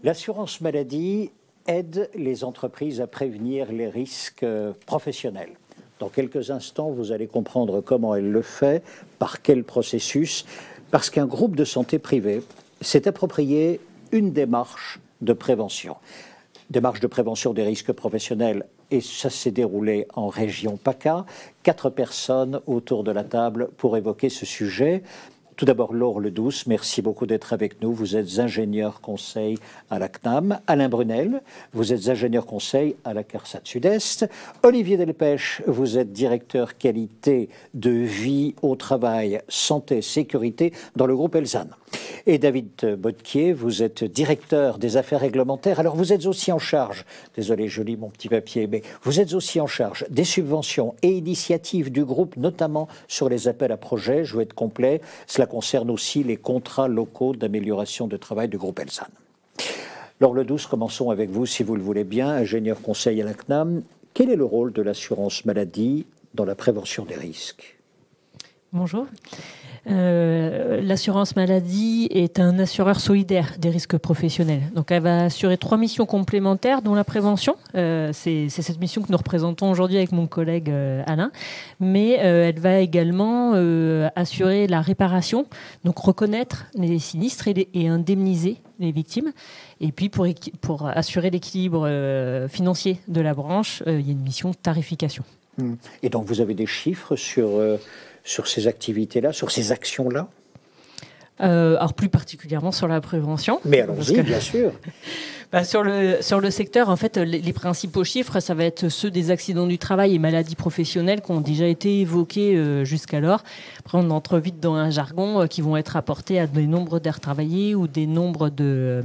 L'assurance maladie aide les entreprises à prévenir les risques professionnels. Dans quelques instants, vous allez comprendre comment elle le fait, par quel processus, parce qu'un groupe de santé privé s'est approprié une démarche de prévention. Démarche de prévention des risques professionnels, et ça s'est déroulé en région PACA. 4 personnes autour de la table pour évoquer ce sujet. Tout d'abord, Laure Ledouce, merci beaucoup d'être avec nous. Vous êtes ingénieur conseil à la CNAM. Alain Brunel, vous êtes ingénieur conseil à la CARSAT Sud-Est. Olivier Delpech, vous êtes directeur qualité de vie au travail, santé, sécurité dans le groupe Elsan. Et David Bodquier, vous êtes directeur des affaires réglementaires. Alors vous êtes aussi en charge, désolé je lis mon petit papier, mais vous êtes aussi en charge des subventions et initiatives du groupe, notamment sur les appels à projets. Je veux être complet, cela concerne aussi les contrats locaux d'amélioration de travail du groupe Elsan. Laure Ledouce, commençons avec vous si vous le voulez bien, ingénieur conseil à la CNAM. Quel est le rôle de l'assurance maladie dans la prévention des risques? Bonjour. L'assurance maladie est un assureur solidaire des risques professionnels. Donc elle va assurer 3 missions complémentaires, dont la prévention. C'est cette mission que nous représentons aujourd'hui avec mon collègue Alain. Mais elle va également assurer la réparation, donc reconnaître les sinistres et indemniser les victimes. Et puis pour assurer l'équilibre financier de la branche, il y a une mission de tarification. Et donc vous avez des chiffres sur ces activités-là, sur ces actions-là? Alors plus particulièrement sur la prévention. Mais allons-y, bien sûr. Sur le secteur, en fait, les principaux chiffres, ça va être ceux des accidents du travail et maladies professionnelles qui ont déjà été évoqués jusqu'alors. Après, on entre vite dans un jargon qui vont être rapportés à des nombres d'heures travaillées ou des nombres de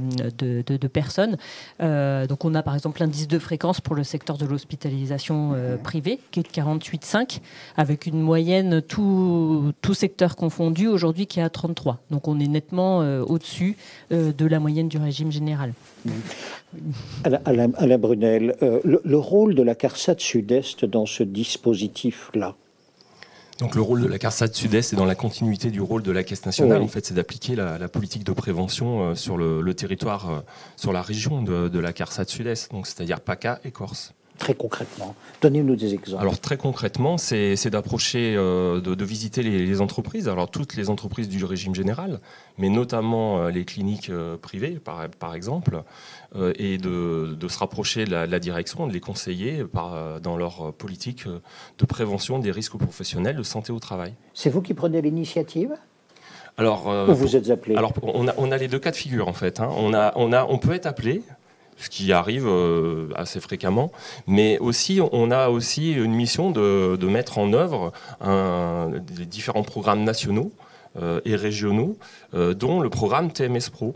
personnes. Donc, on a par exemple l'indice de fréquence pour le secteur de l'hospitalisation privée, qui est de 48,5, avec une moyenne tout secteur confondu aujourd'hui qui est à 33. Donc, on est nettement au-dessus de la moyenne du régime général. Alain Brunel, le rôle de la CARSAT Sud-Est dans ce dispositif-là? Donc le rôle de la CARSAT Sud-Est est dans la continuité du rôle de la Caisse nationale. Oui. En fait, c'est d'appliquer la politique de prévention sur le territoire, sur la région de la CARSAT Sud-Est, donc c'est-à-dire PACA et Corse. Très concrètement, donnez-nous des exemples. Alors très concrètement, c'est d'approcher, de visiter les entreprises, alors toutes les entreprises du régime général, mais notamment les cliniques privées par exemple, et de se rapprocher de la direction, de les conseiller dans leur politique de prévention des risques professionnels de santé au travail. C'est vous qui prenez l'initiative ? Alors, ou vous êtes appelé? Alors on a les deux cas de figure en fait. Hein. On peut être appelé, ce qui arrive assez fréquemment, mais aussi on a aussi une mission de mettre en œuvre des différents programmes nationaux et régionaux, dont le programme TMS Pro,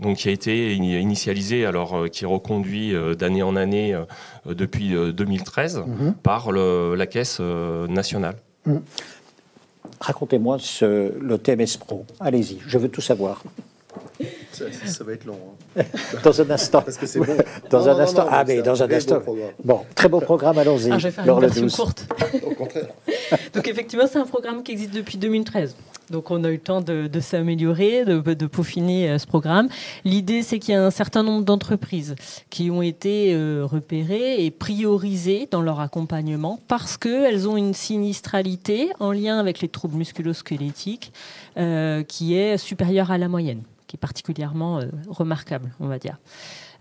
donc qui a été initialisé, alors qui est reconduit d'année en année depuis 2013 par la Caisse nationale. Racontez-moi le TMS Pro. Allez-y, je veux tout savoir. Ça va être long. Hein. Dans un instant. Parce que c'est bon. Dans un instant. Ah, mais dans un instant. Bon, très beau programme, allons-y. Je vais faire une version courte. Au contraire. Donc, effectivement, c'est un programme qui existe depuis 2013. Donc, on a eu le temps de s'améliorer, de peaufiner ce programme. L'idée, c'est qu'il y a un certain nombre d'entreprises qui ont été repérées et priorisées dans leur accompagnement parce qu'elles ont une sinistralité en lien avec les troubles musculo-squelettiques qui est supérieure à la moyenne, qui est particulièrement remarquable, on va dire.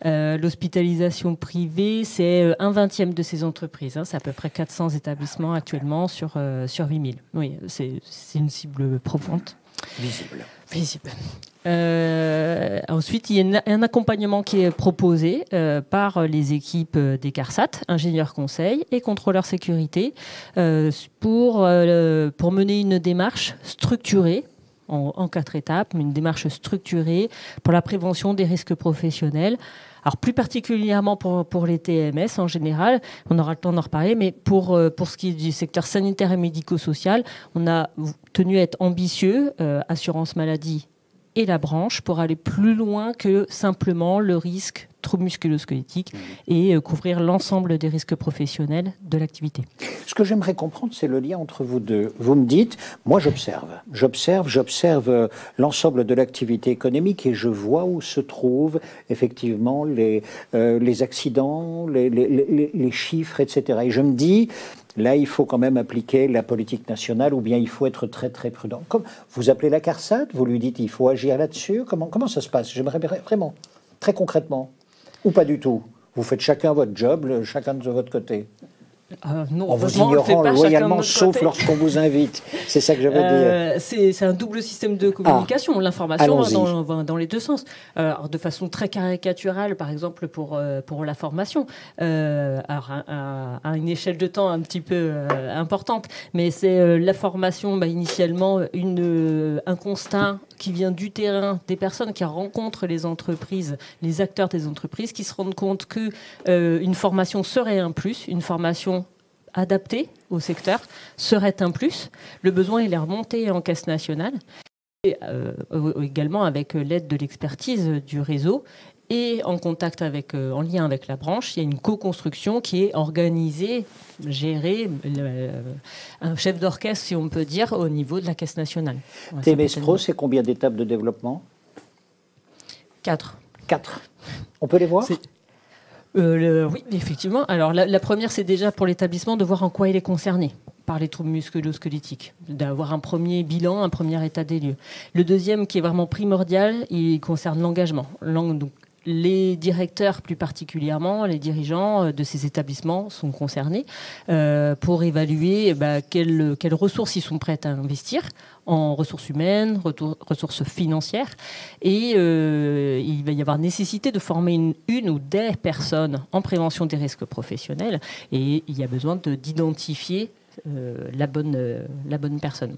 L'hospitalisation privée, c'est 1/20 de ces entreprises. Hein. C'est à peu près 400 établissements actuellement sur 8000. Oui, c'est une cible profonde. Visible. Ensuite, il y a un accompagnement qui est proposé par les équipes des CARSAT, ingénieurs conseil et contrôleurs sécurité, pour mener une démarche structurée, en 4 étapes, une démarche structurée pour la prévention des risques professionnels. Alors plus particulièrement pour les TMS en général, on aura le temps d'en reparler, mais pour ce qui est du secteur sanitaire et médico-social, on a tenu à être ambitieux, assurance maladie et la branche, pour aller plus loin que simplement le risque troubles musculo-squelettiques et couvrir l'ensemble des risques professionnels de l'activité. Ce que j'aimerais comprendre, c'est le lien entre vous deux. Vous me dites, moi j'observe l'ensemble de l'activité économique et je vois où se trouvent effectivement les accidents, les chiffres, etc. Et je me dis, là, il faut quand même appliquer la politique nationale ou bien il faut être très très prudent. Comme vous appelez la CARSAT, vous lui dites, il faut agir là-dessus. Comment ça se passe? J'aimerais vraiment, très concrètement. Ou pas du tout? Vous faites chacun votre job, chacun de votre côté? Non, en vous ignorant loyalement, sauf lorsqu'on vous invite. C'est ça que j'avais dit. C'est un double système de communication. L'information va dans les deux sens. Alors, de façon très caricaturale, par exemple, pour la formation, à une échelle de temps un petit peu importante. Mais c'est la formation, initialement, un constat qui vient du terrain, des personnes qui rencontrent les entreprises, les acteurs des entreprises, qui se rendent compte qu'une formation serait un plus, une formation adaptée au secteur serait un plus. Le besoin, il est remonté en caisse nationale, et, également avec l'aide de l'expertise du réseau, et en lien avec la branche, il y a une co-construction qui est organisée, gérée, un chef d'orchestre, si on peut dire, au niveau de la Caisse nationale. TMS Pro, c'est combien d'étapes de développement? 4. 4. On peut les voir? Oui, effectivement. Alors, la première, c'est déjà pour l'établissement de voir en quoi il est concerné par les troubles musculo-squelettiques, d'avoir un premier bilan, un premier état des lieux. Le deuxième, qui est vraiment primordial, il concerne l'engagement. Donc, les directeurs, plus particulièrement, les dirigeants de ces établissements sont concernés pour évaluer quelles ressources ils sont prêts à investir en ressources humaines, ressources financières. Et il va y avoir nécessité de former une ou des personnes en prévention des risques professionnels. Et il y a besoin d'identifier la bonne personne.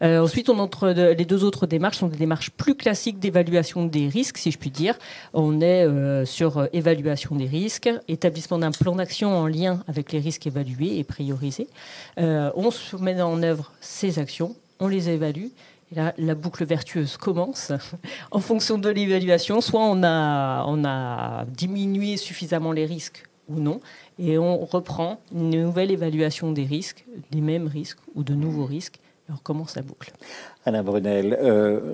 Ensuite, les deux autres démarches sont des démarches plus classiques d'évaluation des risques, si je puis dire. On est sur évaluation des risques, établissement d'un plan d'action en lien avec les risques évalués et priorisés. On se met en œuvre ces actions, on les évalue. Et là, la boucle vertueuse commence. En fonction de l'évaluation, soit on a diminué suffisamment les risques ou non, et on reprend une nouvelle évaluation des risques, des mêmes risques ou de nouveaux risques. Alors, comment ça boucle? Alain Brunel,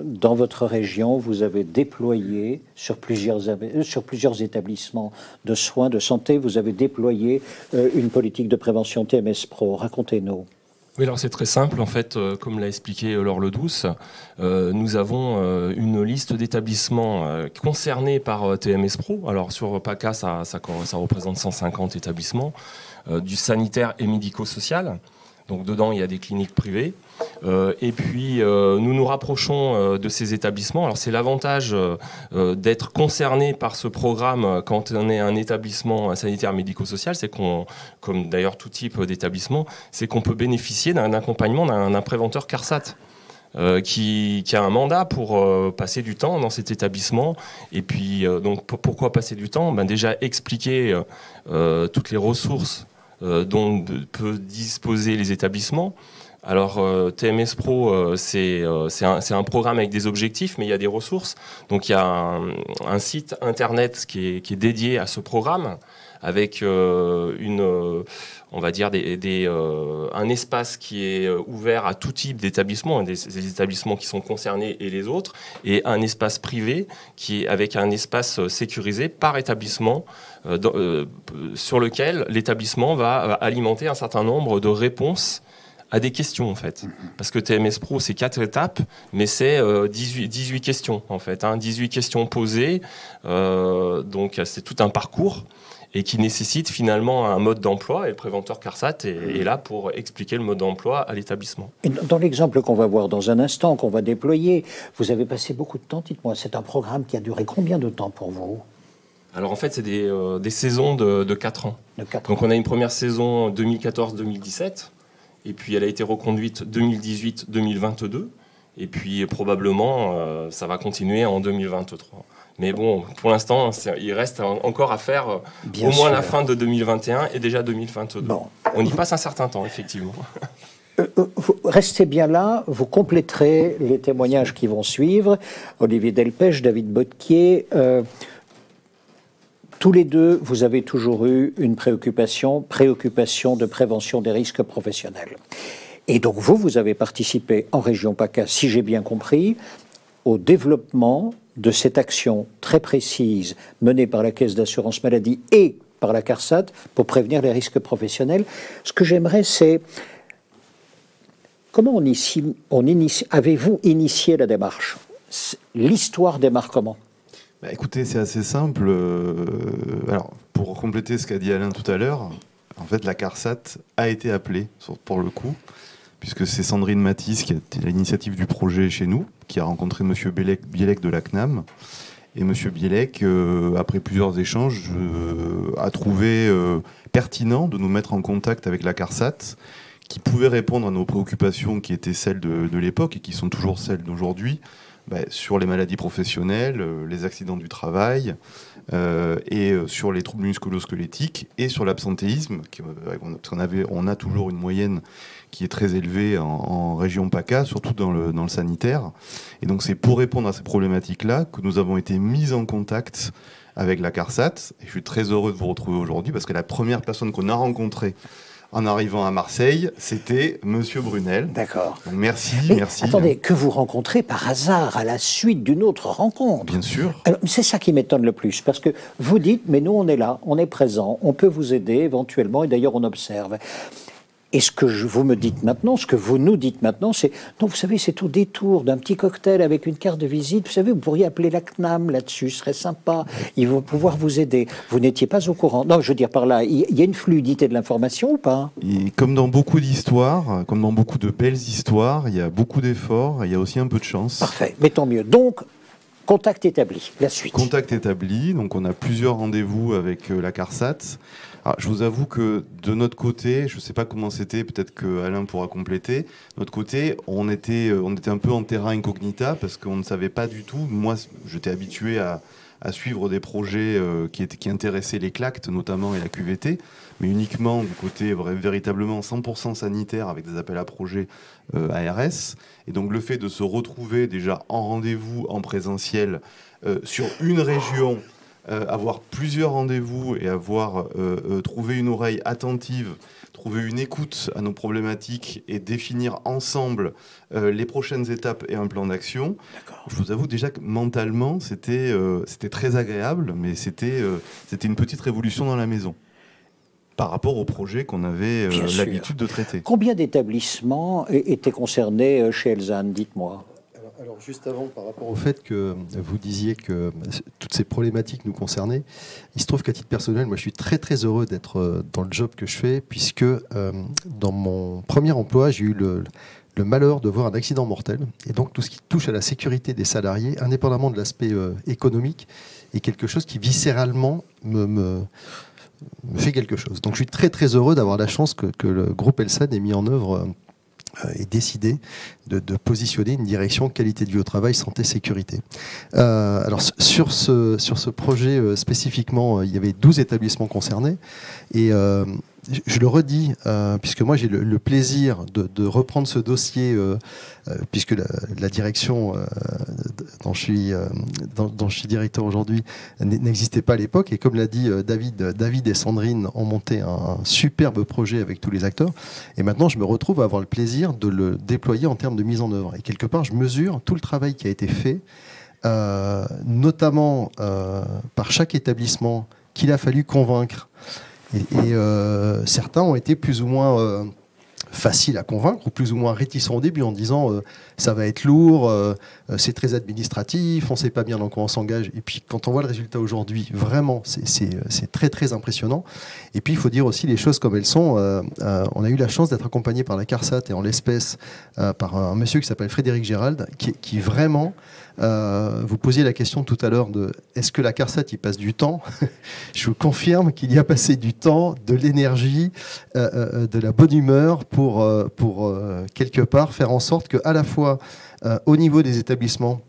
dans votre région, vous avez déployé sur plusieurs établissements de soins, de santé, vous avez déployé une politique de prévention TMS Pro. Racontez-nous. Oui, alors c'est très simple. En fait, comme l'a expliqué Laure Ledouce, nous avons une liste d'établissements concernés par TMS Pro. Alors sur PACA, ça représente 150 établissements, du sanitaire et médico-social. Donc dedans, il y a des cliniques privées. Et puis, nous nous rapprochons de ces établissements. Alors, c'est l'avantage d'être concerné par ce programme quand on est un établissement sanitaire médico-social, c'est qu'on, comme d'ailleurs tout type d'établissement, c'est qu'on peut bénéficier d'un accompagnement d'un préventeur CARSAT. Qui a un mandat pour passer du temps dans cet établissement. Et puis, donc, pourquoi passer du temps? Déjà, expliquer toutes les ressources dont peut disposer les établissements. Alors, TMS Pro, c'est un programme avec des objectifs, mais il y a des ressources. Donc, il y a un site internet qui est dédié à ce programme, avec on va dire un espace qui est ouvert à tout type d'établissements, des établissements qui sont concernés et les autres, et un espace privé qui est avec un espace sécurisé par établissement, sur lequel l'établissement va alimenter un certain nombre de réponses à des questions, en fait. Parce que TMS Pro, c'est 4 étapes, mais c'est 18 questions, en fait. 18 questions posées. Donc, c'est tout un parcours et qui nécessite finalement un mode d'emploi. Et le préventeur CARSAT est là pour expliquer le mode d'emploi à l'établissement. Dans l'exemple qu'on va voir dans un instant, qu'on va déployer, vous avez passé beaucoup de temps. Dites-moi, c'est un programme qui a duré combien de temps pour vous? Alors en fait, c'est des saisons de 4 ans. Donc on a une première saison 2014-2017. Et puis, elle a été reconduite 2018-2022. Et puis, probablement, ça va continuer en 2023. Mais bon, pour l'instant, il reste encore à faire au moins la fin de 2021 et déjà 2022. Bon. On y passe un certain temps, effectivement. Restez bien là, vous compléterez les témoignages qui vont suivre. Olivier Delpech, David Botquier. Tous les deux, vous avez toujours eu une préoccupation de prévention des risques professionnels. Et donc vous avez participé en région PACA, si j'ai bien compris, au développement de cette action très précise menée par la Caisse d'assurance maladie et par la CARSAT pour prévenir les risques professionnels. Ce que j'aimerais, c'est comment avez-vous initié la démarche? L'histoire démarre comment? Écoutez, c'est assez simple. Alors, pour compléter ce qu'a dit Alain tout à l'heure, en fait, la CARSAT a été appelée, pour le coup, puisque c'est Sandrine Matisse qui a été à l'initiative du projet chez nous, qui a rencontré M. Bielek de la CNAM. Et M. Bielek, après plusieurs échanges, a trouvé pertinent de nous mettre en contact avec la CARSAT, qui pouvait répondre à nos préoccupations qui étaient celles de l'époque et qui sont toujours celles d'aujourd'hui, sur les maladies professionnelles, les accidents du travail, et sur les troubles musculo-squelettiques et sur l'absentéisme, parce qu'on a toujours une moyenne qui est très élevée en région PACA, surtout dans le sanitaire. Et donc c'est pour répondre à ces problématiques-là que nous avons été mis en contact avec la CARSAT. Et je suis très heureux de vous retrouver aujourd'hui parce que la première personne qu'on a rencontrée en arrivant à Marseille, c'était Monsieur Brunel. D'accord. Donc merci. Attendez, que vous rencontrez par hasard à la suite d'une autre rencontre. Bien sûr. C'est ça qui m'étonne le plus, parce que vous dites, mais nous on est là, on est présent, on peut vous aider éventuellement, et d'ailleurs on observe. Et ce que vous me dites maintenant, ce que vous nous dites maintenant, c'est, non, vous savez, c'est au détour d'un petit cocktail avec une carte de visite. Vous savez, vous pourriez appeler la CNAM là-dessus, ce serait sympa. Ils vont pouvoir vous aider. Vous n'étiez pas au courant. Non, je veux dire par là, il y a une fluidité de l'information ou pas? Et comme dans beaucoup d'histoires, comme dans beaucoup de belles histoires, il y a beaucoup d'efforts, il y a aussi un peu de chance. Parfait, mais tant mieux. Donc, contact établi, la suite. Contact établi, donc on a plusieurs rendez-vous avec la CARSAT. Alors, je vous avoue que de notre côté, je ne sais pas comment c'était, peut-être que Alain pourra compléter. De notre côté, on était un peu en terrain incognita parce qu'on ne savait pas du tout. Moi, j'étais habitué à suivre des projets qui intéressaient les CLACT notamment et la QVT, mais uniquement du côté véritablement 100% sanitaire avec des appels à projets ARS. Et donc le fait de se retrouver déjà en rendez-vous en présentiel sur une région, avoir plusieurs rendez-vous et avoir trouvé une oreille attentive, trouver une écoute à nos problématiques et définir ensemble les prochaines étapes et un plan d'action. Je vous avoue déjà que mentalement, c'était très agréable, mais c'était une petite révolution dans la maison par rapport au projet qu'on avait l'habitude de traiter. Combien d'établissements étaient concernés chez Elsan, dites-moi? Alors juste avant, par rapport au fait que vous disiez que toutes ces problématiques nous concernaient, il se trouve qu'à titre personnel, moi je suis très très heureux d'être dans le job que je fais, puisque dans mon premier emploi, j'ai eu le malheur de voir un accident mortel. Et donc tout ce qui touche à la sécurité des salariés, indépendamment de l'aspect économique, est quelque chose qui viscéralement me fait quelque chose. Donc je suis très très heureux d'avoir la chance que le groupe Elsan ait mis en œuvre et décidé de positionner une direction qualité de vie au travail, santé, sécurité. Alors sur ce projet spécifiquement, il y avait 12 établissements concernés et je le redis, puisque moi j'ai le plaisir de reprendre ce dossier, puisque la direction dont je suis directeur aujourd'hui n'existait pas à l'époque. Et comme l'a dit David et Sandrine ont monté un superbe projet avec tous les acteurs. Et maintenant, je me retrouve à avoir le plaisir de le déployer en termes de mise en œuvre. Et quelque part, je mesure tout le travail qui a été fait, notamment par chaque établissement qu'il a fallu convaincre. Et certains ont été plus ou moins faciles à convaincre ou plus ou moins réticents au début en disant ça va être lourd, c'est très administratif, on ne sait pas bien dans quoi on s'engage. Et puis quand on voit le résultat aujourd'hui, vraiment, c'est très très impressionnant. Et puis il faut dire aussi les choses comme elles sont. On a eu la chance d'être accompagné par la CARSAT et en l'espèce par un monsieur qui s'appelle Frédéric Gérald, qui vraiment... vous posiez la question tout à l'heure de est-ce que la CARSAT y passe du temps? Je vous confirme qu'il y a passé du temps, de l'énergie, de la bonne humeur pour quelque part faire en sorte qu'à la fois au niveau des établissements,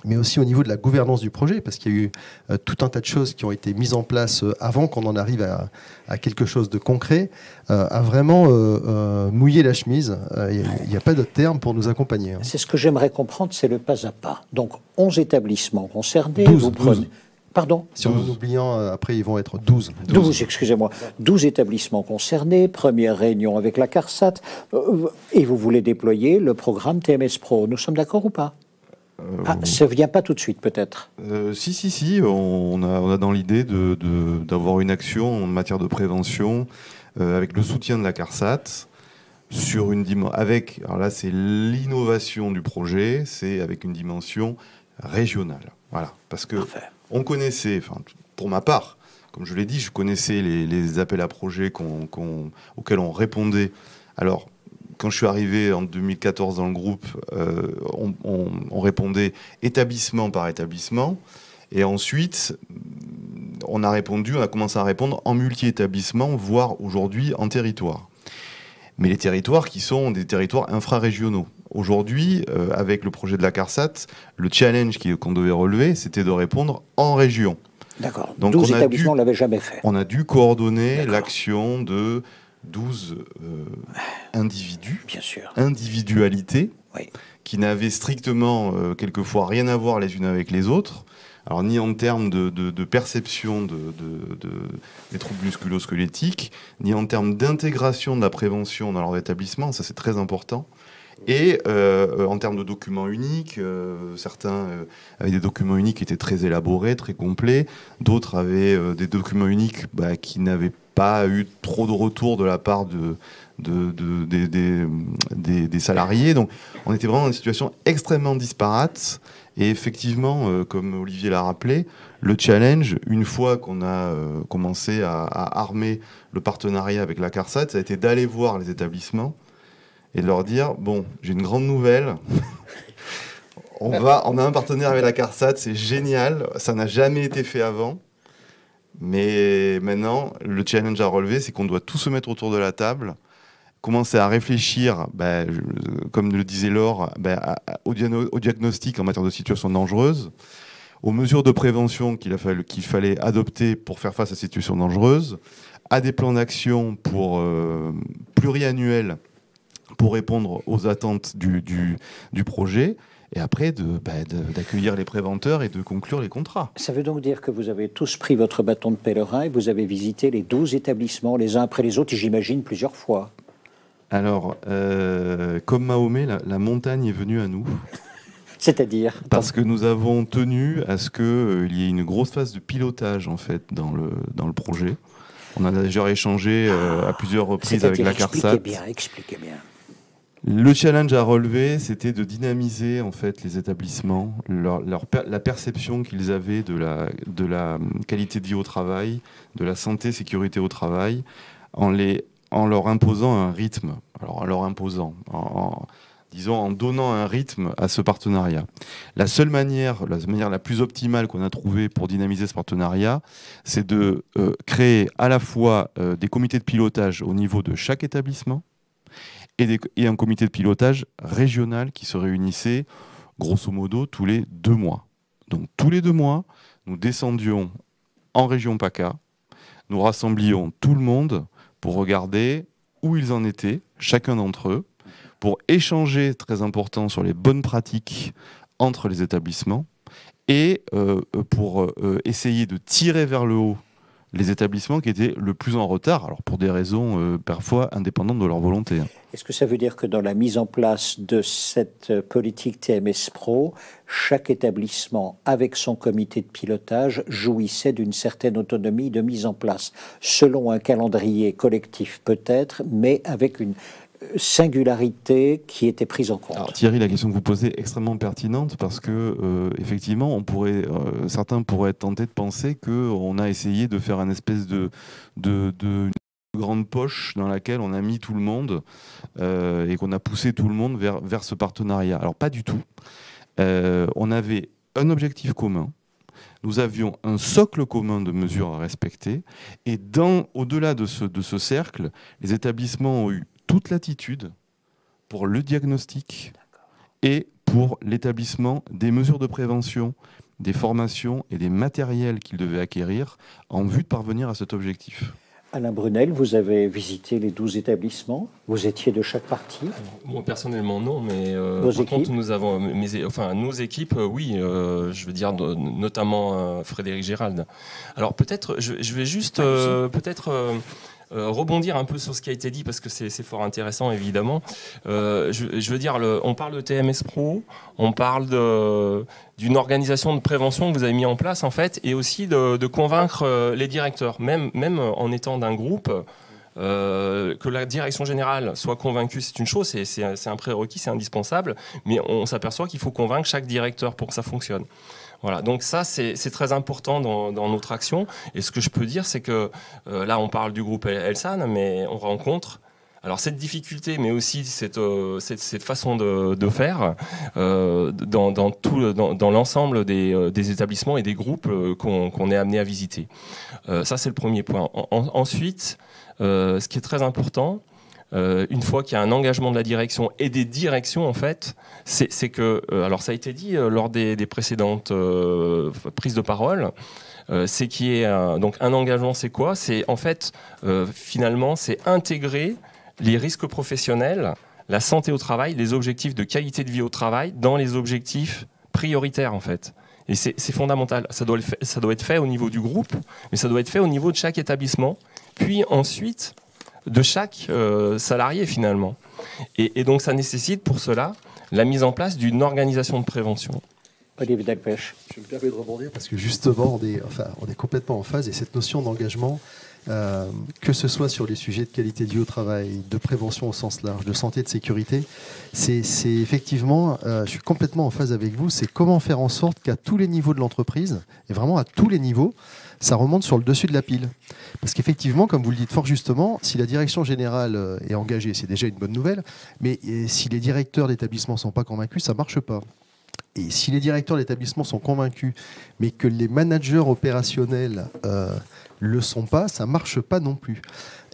mais aussi au niveau de la gouvernance du projet, parce qu'il y a eu tout un tas de choses qui ont été mises en place avant qu'on en arrive à quelque chose de concret, à vraiment mouiller la chemise. Il n'y a pas d'autre terme pour nous accompagner. C'est ce que j'aimerais comprendre, c'est le pas à pas. Donc 11 établissements concernés. 12, vous prenez... Pardon? Si en oubliant, après, ils vont être 12. 12, excusez-moi. 12 établissements concernés, première réunion avec la CARSAT, et vous voulez déployer le programme TMS Pro. Nous sommes d'accord ou pas? Ça ne vient pas tout de suite, peut-être. Si. On a dans l'idée d'avoir une action en matière de prévention avec le soutien de la CARSAT sur une dimension. Alors là, c'est l'innovation du projet, c'est avec une dimension régionale. Voilà. Parce que on connaissait, pour ma part, comme je l'ai dit, je connaissais les appels à projets auxquels on répondait. Alors, quand je suis arrivé en 2014 dans le groupe, on répondait établissement par établissement. Et ensuite, on a commencé à répondre en multi-établissement, voire aujourd'hui en territoire. Mais les territoires qui sont des territoires infrarégionaux. Aujourd'hui, avec le projet de la CARSAT, le challenge qu'on devait relever, c'était de répondre en région. D'accord. Donc 12 établissements ne l'avaient jamais fait. On a dû coordonner l'action de 12 individus, bien sûr, individualités, oui, qui n'avaient strictement, quelquefois, rien à voir les unes avec les autres. Alors, ni en termes de perception des troubles musculo-squelettiques, ni en termes d'intégration de la prévention dans leur établissement, ça c'est très important. Et en termes de documents uniques, certains avaient des documents uniques qui étaient très élaborés, très complets, d'autres avaient des documents uniques qui n'avaient pas eu trop de retour de la part des salariés. Donc on était vraiment dans une situation extrêmement disparate. Et effectivement, comme Olivier l'a rappelé, le challenge, une fois qu'on a commencé à armer le partenariat avec la CARSAT, ça a été d'aller voir les établissements et de leur dire, bon, j'ai une grande nouvelle, on a un partenaire avec la CARSAT, c'est génial, ça n'a jamais été fait avant, mais maintenant, le challenge à relever, c'est qu'on doit tous se mettre autour de la table, commencer à réfléchir, comme le disait Laure, au diagnostic en matière de situation dangereuse, aux mesures de prévention qu'il fallait adopter pour faire face à ces situations dangereuses, à des plans d'action pluriannuels pour répondre aux attentes du projet, et après d'accueillir les préventeurs et de conclure les contrats. Ça veut donc dire que vous avez tous pris votre bâton de pèlerin et vous avez visité les 12 établissements les uns après les autres, et j'imagine plusieurs fois. Alors, comme Mahomet, la montagne est venue à nous. C'est-à-dire? Parce que nous avons tenu à ce qu'il y ait une grosse phase de pilotage, en fait, dans le projet. On a déjà échangé à plusieurs reprises avec la CARSAT. Expliquez bien. Le challenge à relever, c'était de dynamiser en fait les établissements, la perception qu'ils avaient de la qualité de vie au travail, de la santé, sécurité au travail, en leur imposant un rythme. Alors en leur imposant, en donnant un rythme à ce partenariat. La manière la plus optimale qu'on a trouvée pour dynamiser ce partenariat, c'est de créer à la fois des comités de pilotage au niveau de chaque établissement et un comité de pilotage régional qui se réunissait grosso modo tous les 2 mois. Donc tous les 2 mois, nous descendions en région PACA, nous rassemblions tout le monde pour regarder où ils en étaient, chacun d'entre eux, pour échanger, très important, sur les bonnes pratiques entre les établissements et pour essayer de tirer vers le haut les établissements qui étaient le plus en retard, alors pour des raisons parfois indépendantes de leur volonté. Est-ce que ça veut dire que dans la mise en place de cette politique TMS Pro, chaque établissement, avec son comité de pilotage, jouissait d'une certaine autonomie de mise en place, selon un calendrier collectif peut-être, mais avec une singularité qui était prise en compte? Alors, Thierry, la question que vous posez est extrêmement pertinente parce que effectivement, certains pourraient être tentés de penser qu'on a essayé de faire une espèce de grande poche dans laquelle on a mis tout le monde et qu'on a poussé tout le monde vers ce partenariat. Alors pas du tout. On avait un objectif commun. Nous avions un socle commun de mesures à respecter et au-delà de ce cercle, les établissements ont eu toute latitude pour le diagnostic et pour l'établissement des mesures de prévention, des formations et des matériels qu'ils devaient acquérir en vue de parvenir à cet objectif. Alain Brunel, vous avez visité les 12 établissements. Vous étiez de chaque partie. Moi, personnellement, non, mais Vos par équipes contre, nous avons, nos équipes, oui, je veux dire, notamment Frédéric Gérald. Alors, peut-être, je vais juste peut-être rebondir un peu sur ce qui a été dit, parce que c'est fort intéressant, évidemment. Je veux dire, on parle de TMS Pro, on parle d'une organisation de prévention que vous avez mis en place, en fait, et aussi de convaincre les directeurs, même en étant d'un groupe. Que la direction générale soit convaincue, c'est une chose, c'est un prérequis, c'est indispensable, mais on s'aperçoit qu'il faut convaincre chaque directeur pour que ça fonctionne. Voilà, donc ça c'est très important dans notre action. Et ce que je peux dire, c'est que là on parle du groupe Elsan, mais on rencontre alors cette difficulté, mais aussi cette façon de faire dans l'ensemble des établissements et des groupes qu'on est amené à visiter. Ça c'est le premier point. Ensuite, ce qui est très important, une fois qu'il y a un engagement de la direction et des directions, en fait, c'est que, alors ça a été dit lors des précédentes prises de parole, c'est qu'il y ait donc un engagement, c'est quoi? C'est en fait, finalement, c'est intégrer les risques professionnels, la santé au travail, les objectifs de qualité de vie au travail dans les objectifs prioritaires, en fait. Et c'est fondamental. Ça doit être fait au niveau du groupe, mais ça doit être fait au niveau de chaque établissement, puis ensuite de chaque salarié finalement. Et donc ça nécessite pour cela la mise en place d'une organisation de prévention. Olivier Delpech. Je me permets de rebondir parce que justement, on est complètement en phase et cette notion d'engagement, que ce soit sur les sujets de qualité de vie au travail, de prévention au sens large, de santé, de sécurité, c'est effectivement, je suis complètement en phase avec vous, c'est comment faire en sorte qu'à tous les niveaux de l'entreprise, et vraiment à tous les niveaux, ça remonte sur le dessus de la pile. Parce qu'effectivement, comme vous le dites fort justement, si la direction générale est engagée, c'est déjà une bonne nouvelle, mais si les directeurs d'établissement ne sont pas convaincus, ça ne marche pas. Et si les directeurs d'établissement sont convaincus, mais que les managers opérationnels le sont pas, ça marche pas non plus.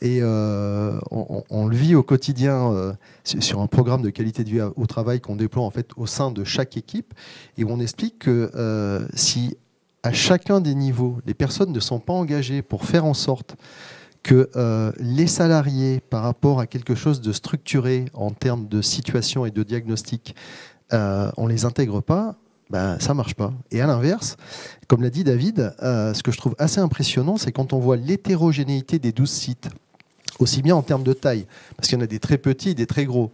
Et on le vit au quotidien sur un programme de qualité de vie au travail qu'on déploie en fait au sein de chaque équipe, et où on explique que si à chacun des niveaux, les personnes ne sont pas engagées pour faire en sorte que les salariés, par rapport à quelque chose de structuré en termes de situation et de diagnostic, on ne les intègre pas, ben, ça ne marche pas. Et à l'inverse, comme l'a dit David, ce que je trouve assez impressionnant, c'est quand on voit l'hétérogénéité des 12 sites, aussi bien en termes de taille, parce qu'il y en a des très petits et des très gros,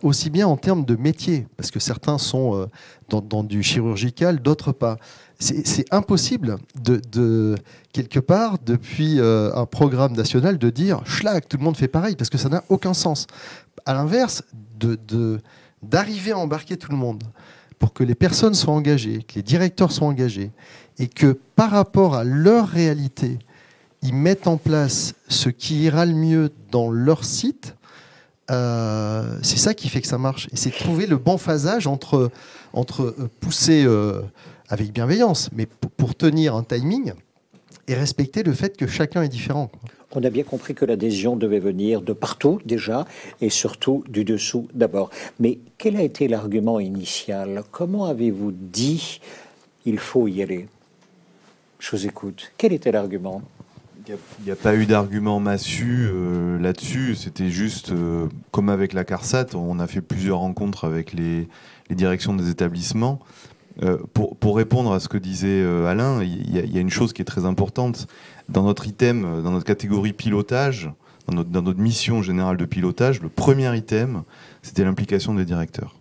aussi bien en termes de métier, parce que certains sont dans du chirurgical, d'autres pas. C'est impossible quelque part, depuis un programme national, de dire « schlag, tout le monde fait pareil », parce que ça n'a aucun sens. À l'inverse, d'arriver à embarquer tout le monde pour que les personnes soient engagées, que les directeurs soient engagés, et que par rapport à leur réalité, ils mettent en place ce qui ira le mieux dans leur site, c'est ça qui fait que ça marche. Et c'est trouver le bon phasage entre pousser avec bienveillance, mais pour tenir un timing et respecter le fait que chacun est différent. On a bien compris que l'adhésion devait venir de partout déjà, et surtout du dessous d'abord. Mais quel a été l'argument initial? Comment avez-vous dit « il faut y aller » ? Je vous écoute. Quel était l'argument? Il n'y a pas eu d'argument massu là-dessus. C'était juste, comme avec la CARSAT, on a fait plusieurs rencontres avec les directions des établissements. Pour répondre à ce que disait Alain, il y a une chose qui est très importante. Dans notre item, dans notre catégorie pilotage, dans notre mission générale de pilotage, le premier item, c'était l'implication des directeurs,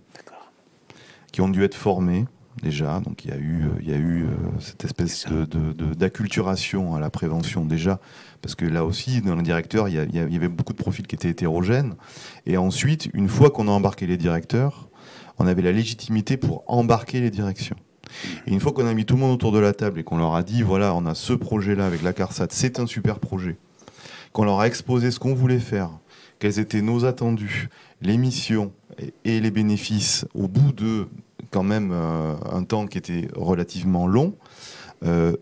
qui ont dû être formés déjà. Donc il y a eu cette espèce d'acculturation à la prévention déjà, parce que là aussi, dans les directeurs, il y avait beaucoup de profils qui étaient hétérogènes. Et ensuite, une fois qu'on a embarqué les directeurs, on avait la légitimité pour embarquer les directions. Et une fois qu'on a mis tout le monde autour de la table et qu'on leur a dit, voilà, on a ce projet-là avec la CARSAT, c'est un super projet, qu'on leur a exposé ce qu'on voulait faire, quels étaient nos attendus, les missions et les bénéfices, au bout de quand même un temps qui était relativement long,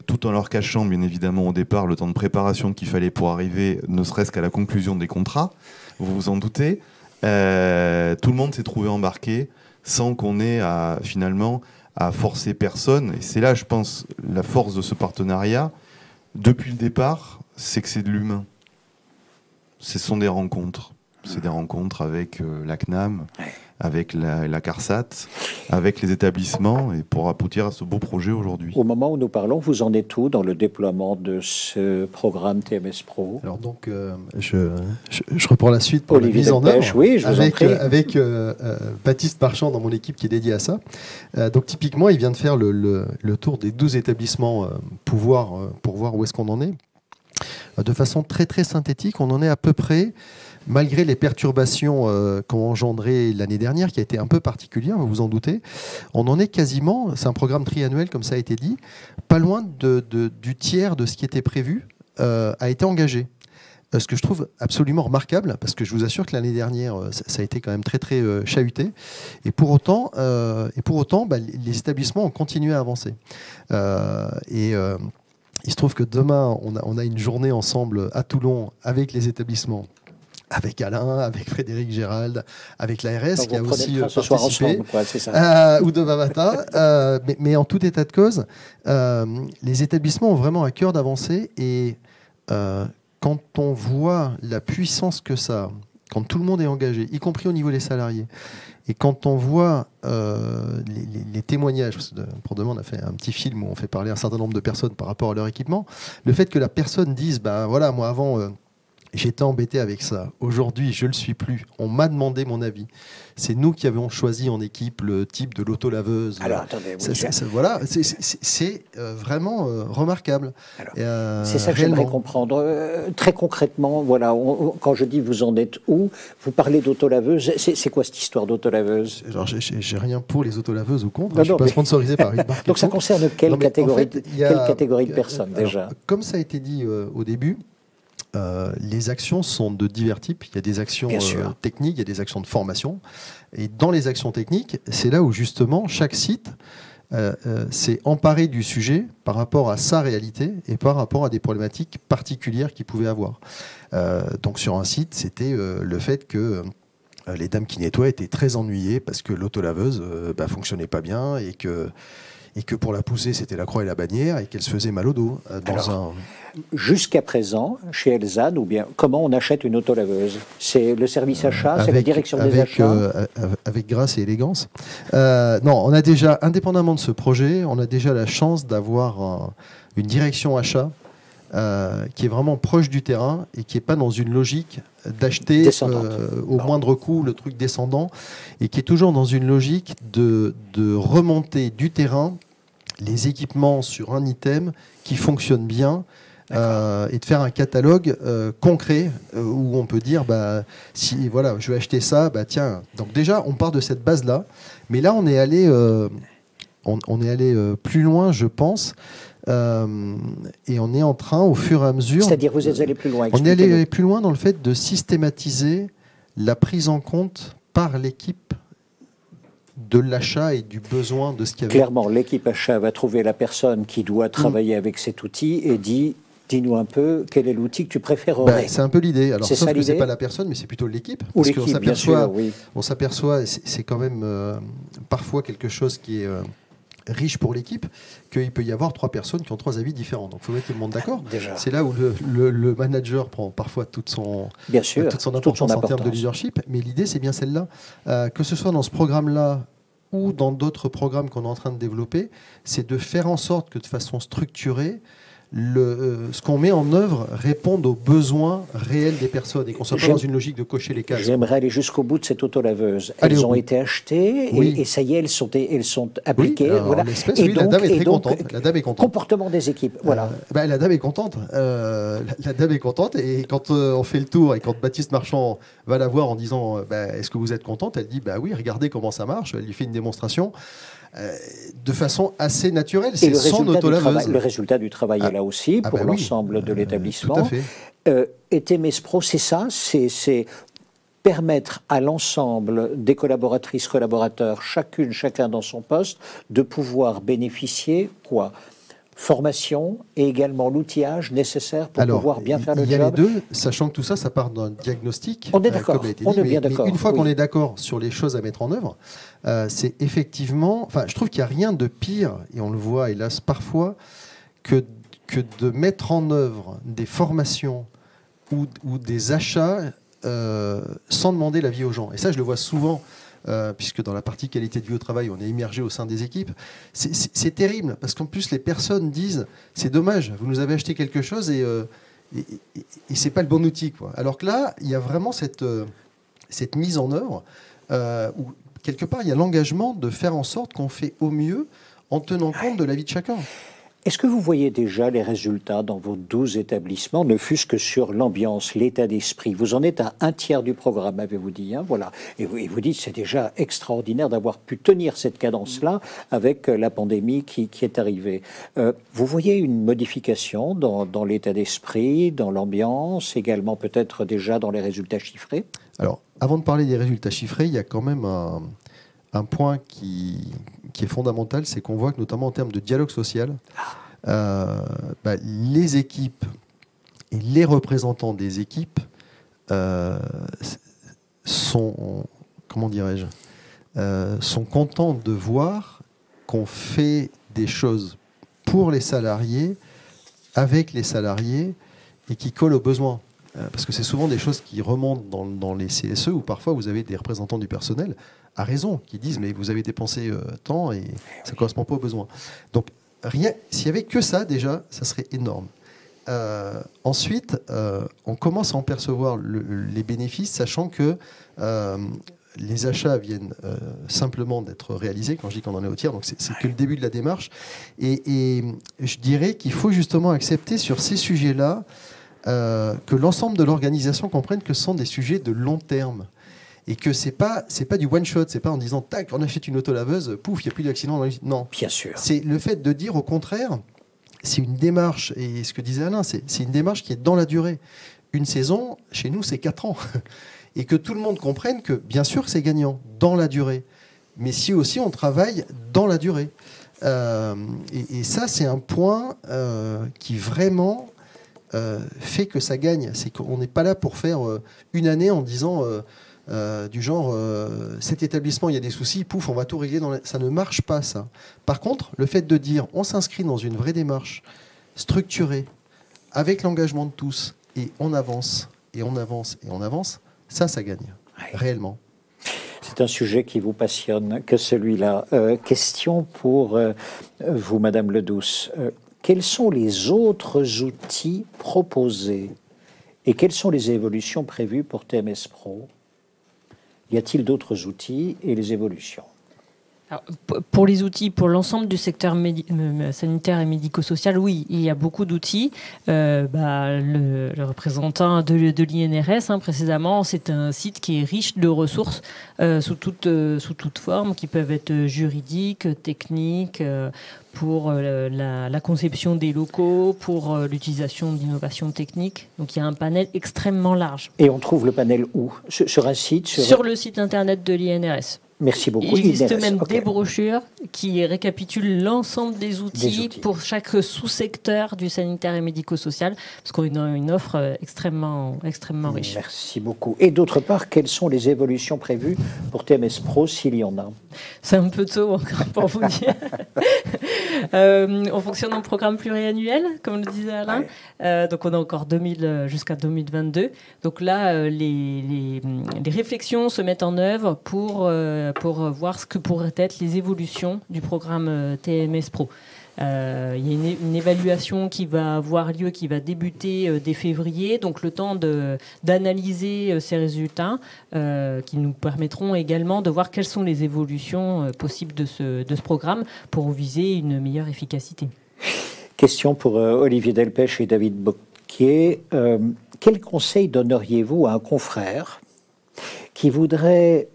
tout en leur cachant, bien évidemment, au départ, le temps de préparation qu'il fallait pour arriver, ne serait-ce qu'à la conclusion des contrats, vous vous en doutez, tout le monde s'est trouvé embarqué, sans qu'on ait finalement à forcer personne. Et c'est là, je pense, la force de ce partenariat, depuis le départ, c'est que c'est de l'humain. ce sont des rencontres. C'est des rencontres avec la CNAM, avec la CARSAT, avec les établissements, et pour aboutir à ce beau projet aujourd'hui. Au moment où nous parlons, vous en êtes où dans le déploiement de ce programme TMS Pro? Alors donc, je reprends la suite pour Olivier la mise en Delpech, œuvre, oui, je vous en prie. avec Baptiste Marchand dans mon équipe qui est dédiée à ça. Donc typiquement, il vient de faire le tour des 12 établissements pour voir où est-ce qu'on en est. De façon très très synthétique, on en est à peu près, malgré les perturbations qu'ont engendré l'année dernière, qui a été un peu particulière, vous vous en doutez, on en est quasiment, c'est un programme triannuel comme ça a été dit, pas loin du tiers de ce qui était prévu a été engagé. Ce que je trouve absolument remarquable, parce que je vous assure que l'année dernière, ça a été quand même très très chahuté, et pour autant, les établissements ont continué à avancer. Il se trouve que demain, on a une journée ensemble à Toulon avec les établissements, avec Alain, avec Frédéric Gérald, avec l'ARS qui a aussi ce soir participé, ensemble, quoi, c'est ça. ou demain matin. Mais en tout état de cause, les établissements ont vraiment à cœur d'avancer. Et quand on voit la puissance que ça a, quand tout le monde est engagé, y compris au niveau des salariés, et quand on voit les témoignages, parce que pour demain on a fait un petit film où on fait parler un certain nombre de personnes par rapport à leur équipement, le fait que la personne dise, ben voilà, moi avant j'étais embêté avec ça, aujourd'hui je ne le suis plus, on m'a demandé mon avis. C'est nous qui avons choisi en équipe le type de l'auto-laveuse. Alors attendez, voilà, c'est vraiment remarquable. C'est ça que j'aimerais comprendre. Très concrètement, voilà, quand je dis vous en êtes où, vous parlez d'auto-laveuse, c'est quoi cette histoire d'auto-laveuse? Alors j'ai rien pour les auto-laveuses ou contre, je ne suis pas sponsorisé par une marque. Donc ça concerne quelle catégorie de personnes déjà? Comme ça a été dit au début, les actions sont de divers types. Il y a des actions techniques, il y a des actions de formation. Et dans les actions techniques, c'est là où justement chaque site s'est emparé du sujet par rapport à sa réalité et par rapport à des problématiques particulières qu'il pouvait avoir. Donc sur un site, c'était le fait que les dames qui nettoient étaient très ennuyées parce que l'autolaveuse fonctionnait pas bien et que pour la pousser, c'était la croix et la bannière et qu'elle se faisait mal au dos. Jusqu'à présent, chez Elsan, ou bien comment on achète une autolaveuse? C'est le service achat, c'est la direction des achats avec grâce et élégance. Non, on a déjà, indépendamment de ce projet, on a déjà la chance d'avoir une direction achat qui est vraiment proche du terrain et qui n'est pas dans une logique d'acheter au moindre coût le truc descendant et qui est toujours dans une logique de remonter du terrain les équipements sur un item qui fonctionne bien et de faire un catalogue concret où on peut dire si voilà je vais acheter ça, tiens, donc déjà on part de cette base là, mais là on est allé plus loin, je pense. Et on est en train, au fur et à mesure... C'est-à-dire, vous êtes allé plus loin. On est allé plus loin dans le fait de systématiser la prise en compte par l'équipe de l'achat et du besoin de ce qu'il y avait. Clairement, l'équipe achat va trouver la personne qui doit travailler avec cet outil et dis-nous un peu, quel est l'outil que tu préférerais? C'est un peu l'idée. Alors, sauf que ce n'est pas la personne, mais c'est plutôt l'équipe. Parce qu'on s'aperçoit, on s'aperçoit, c'est quand même parfois quelque chose qui est... riche pour l'équipe, qu'il peut y avoir 3 personnes qui ont 3 avis différents. Donc il faut mettre tout le monde d'accord. C'est là où le manager prend parfois toute son importance en termes de leadership. Mais l'idée, c'est bien celle-là. Que ce soit dans ce programme-là ou dans d'autres programmes qu'on est en train de développer, c'est de faire en sorte que de façon structurée, ce qu'on met en œuvre réponde aux besoins réels des personnes et qu'on soit pas dans une logique de cocher les cases. J'aimerais aller jusqu'au bout de cette autolaveuse. Elles ont été achetées et ça y est, elles sont appliquées. Oui, voilà. Et donc, la dame est très contente. La dame est contente. Comportement des équipes. Voilà. La dame est contente. La dame est contente et quand on fait le tour et quand Baptiste Marchand va la voir en disant est-ce que vous êtes contente, elle dit oui, regardez comment ça marche. Elle lui fait une démonstration. De façon assez naturelle. C'est son autolaveuse. Le résultat du travail est là aussi pour l'ensemble de l'établissement. Tout à fait. Et TMS Pro, c'est ça, c'est permettre à l'ensemble des collaboratrices, collaborateurs, chacun dans son poste, de pouvoir bénéficier quoi? Formation et également l'outillage nécessaire pour pouvoir bien faire le job. Il y a les deux, sachant que tout ça, ça part d'un diagnostic. On est d'accord, on est bien d'accord. Mais une fois qu'on est d'accord sur les choses à mettre en œuvre, c'est effectivement... je trouve qu'il n'y a rien de pire, et on le voit hélas parfois, que de mettre en œuvre des formations ou des achats sans demander l'avis aux gens. Et ça, je le vois souvent, puisque dans la partie qualité de vie au travail, on est immergé au sein des équipes. C'est terrible, parce qu'en plus, les personnes disent « c'est dommage, vous nous avez acheté quelque chose et c'est pas le bon outil, quoi. » Alors que là, il y a vraiment cette mise en œuvre où, quelque part, il y a l'engagement de faire en sorte qu'on fait au mieux en tenant compte de la vie de chacun. Est-ce que vous voyez déjà les résultats dans vos 12 établissements, ne fût-ce que sur l'ambiance, l'état d'esprit? Vous en êtes à un tiers du programme, avez-vous dit, hein, voilà. Et vous dites c'est déjà extraordinaire d'avoir pu tenir cette cadence-là avec la pandémie qui est arrivée. Vous voyez une modification dans l'état d'esprit, dans l'ambiance, également peut-être déjà dans les résultats chiffrés? Alors, avant de parler des résultats chiffrés, il y a quand même un point qui est fondamental, c'est qu'on voit que notamment en termes de dialogue social, les équipes et les représentants des équipes sont, comment dirais-je, sont contents de voir qu'on fait des choses pour les salariés, avec les salariés, et qui collent aux besoins. Parce que c'est souvent des choses qui remontent dans les CSE, où parfois vous avez des représentants du personnel, à raison, qui disent mais vous avez dépensé tant et ça ne correspond pas aux besoins. Donc s'il n'y avait que ça déjà, ça serait énorme. Ensuite, on commence à en percevoir les bénéfices, sachant que les achats viennent simplement d'être réalisés. Quand je dis qu'on en est au tiers, donc c'est que le début de la démarche. Et je dirais qu'il faut justement accepter sur ces sujets-là que l'ensemble de l'organisation comprenne que ce sont des sujets de long terme. Et que c'est pas du one shot, c'est pas en disant tac, on achète une auto-laveuse, pouf, il n'y a plus d'accident. Non, bien sûr. C'est le fait de dire au contraire, c'est une démarche, et ce que disait Alain, c'est une démarche qui est dans la durée. Une saison, chez nous, c'est 4 ans. Et que tout le monde comprenne que, bien sûr, c'est gagnant dans la durée. Mais si aussi on travaille dans la durée. Et ça, c'est un point qui vraiment fait que ça gagne. C'est qu'on n'est pas là pour faire une année en disant du genre cet établissement il y a des soucis, pouf, on va tout régler. Ça ne marche pas, ça. Par contre, le fait de dire on s'inscrit dans une vraie démarche structurée avec l'engagement de tous et on avance et on avance et on avance, ça gagne réellement. C'est un sujet qui vous passionne que celui-là. Question pour vous, Madame Ledouce. Quels sont les autres outils proposés et quelles sont les évolutions prévues pour TMS Pro? Y a-t-il d'autres outils et les évolutions? Alors, pour les outils, pour l'ensemble du secteur sanitaire et médico-social, oui, il y a beaucoup d'outils. Le représentant de l'INRS, précédemment, c'est un site qui est riche de ressources sous toute forme, qui peuvent être juridiques, techniques, pour la conception des locaux, pour l'utilisation d'innovations techniques. Donc il y a un panel extrêmement large. Et on trouve le panel où? Sur un site? Sur le site internet de l'INRS. Merci beaucoup. Il existe même des brochures qui récapitulent l'ensemble des outils pour chaque sous-secteur du sanitaire et médico-social, parce qu'on a une offre extrêmement riche. Merci beaucoup. Et d'autre part, quelles sont les évolutions prévues pour TMS Pro, s'il y en a? C'est un peu tôt encore pour vous dire. On fonctionne en programme pluriannuel, comme le disait Alain. Ouais. Donc on a encore jusqu'à 2022. Donc là, les réflexions se mettent en œuvre pour voir ce que pourraient être les évolutions du programme TMS Pro. Il y a une évaluation qui va avoir lieu, qui va débuter dès février, donc le temps d'analyser ces résultats qui nous permettront également de voir quelles sont les évolutions possibles de ce programme pour viser une meilleure efficacité. Question pour Olivier Delpech et David Bocquier. Quel conseil donneriez-vous à un confrère qui voudrait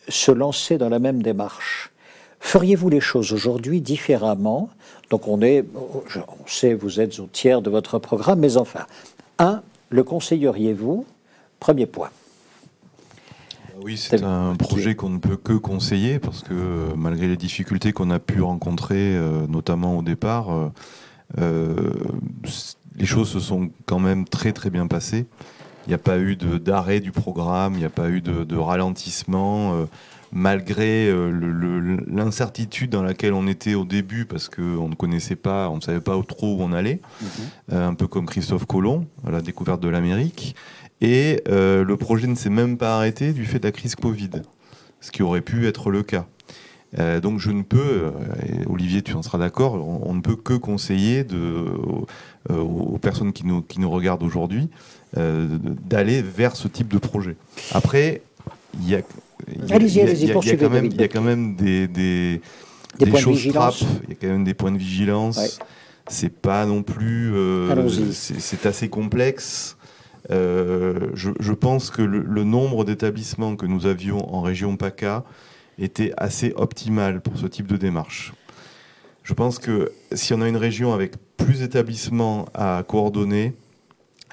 se lancer dans la même démarche? Feriez-vous les choses aujourd'hui différemment? Donc on sait, vous êtes au tiers de votre programme, mais enfin, le conseilleriez-vous? Premier point. Oui, c'est un projet qu'on ne peut que conseiller parce que malgré les difficultés qu'on a pu rencontrer, notamment au départ, les choses se sont quand même très très bien passées. Il n'y a pas eu d'arrêt du programme, il n'y a pas eu de ralentissement, malgré l'incertitude dans laquelle on était au début, parce qu'on ne connaissait pas, on ne savait pas trop où on allait, un peu comme Christophe Colomb, à la découverte de l'Amérique. Et le projet ne s'est même pas arrêté du fait de la crise Covid, ce qui aurait pu être le cas. Donc je ne peux, et Olivier tu en seras d'accord, on ne peut que conseiller aux personnes qui nous regardent aujourd'hui d'aller vers ce type de projet. Après, il y a quand même des choses frappent, il y a quand même des points de vigilance. Ouais. C'est pas non plus, c'est assez complexe. Je pense que le nombre d'établissements que nous avions en région PACA était assez optimal pour ce type de démarche. Je pense que si on a une région avec plus d'établissements à coordonner,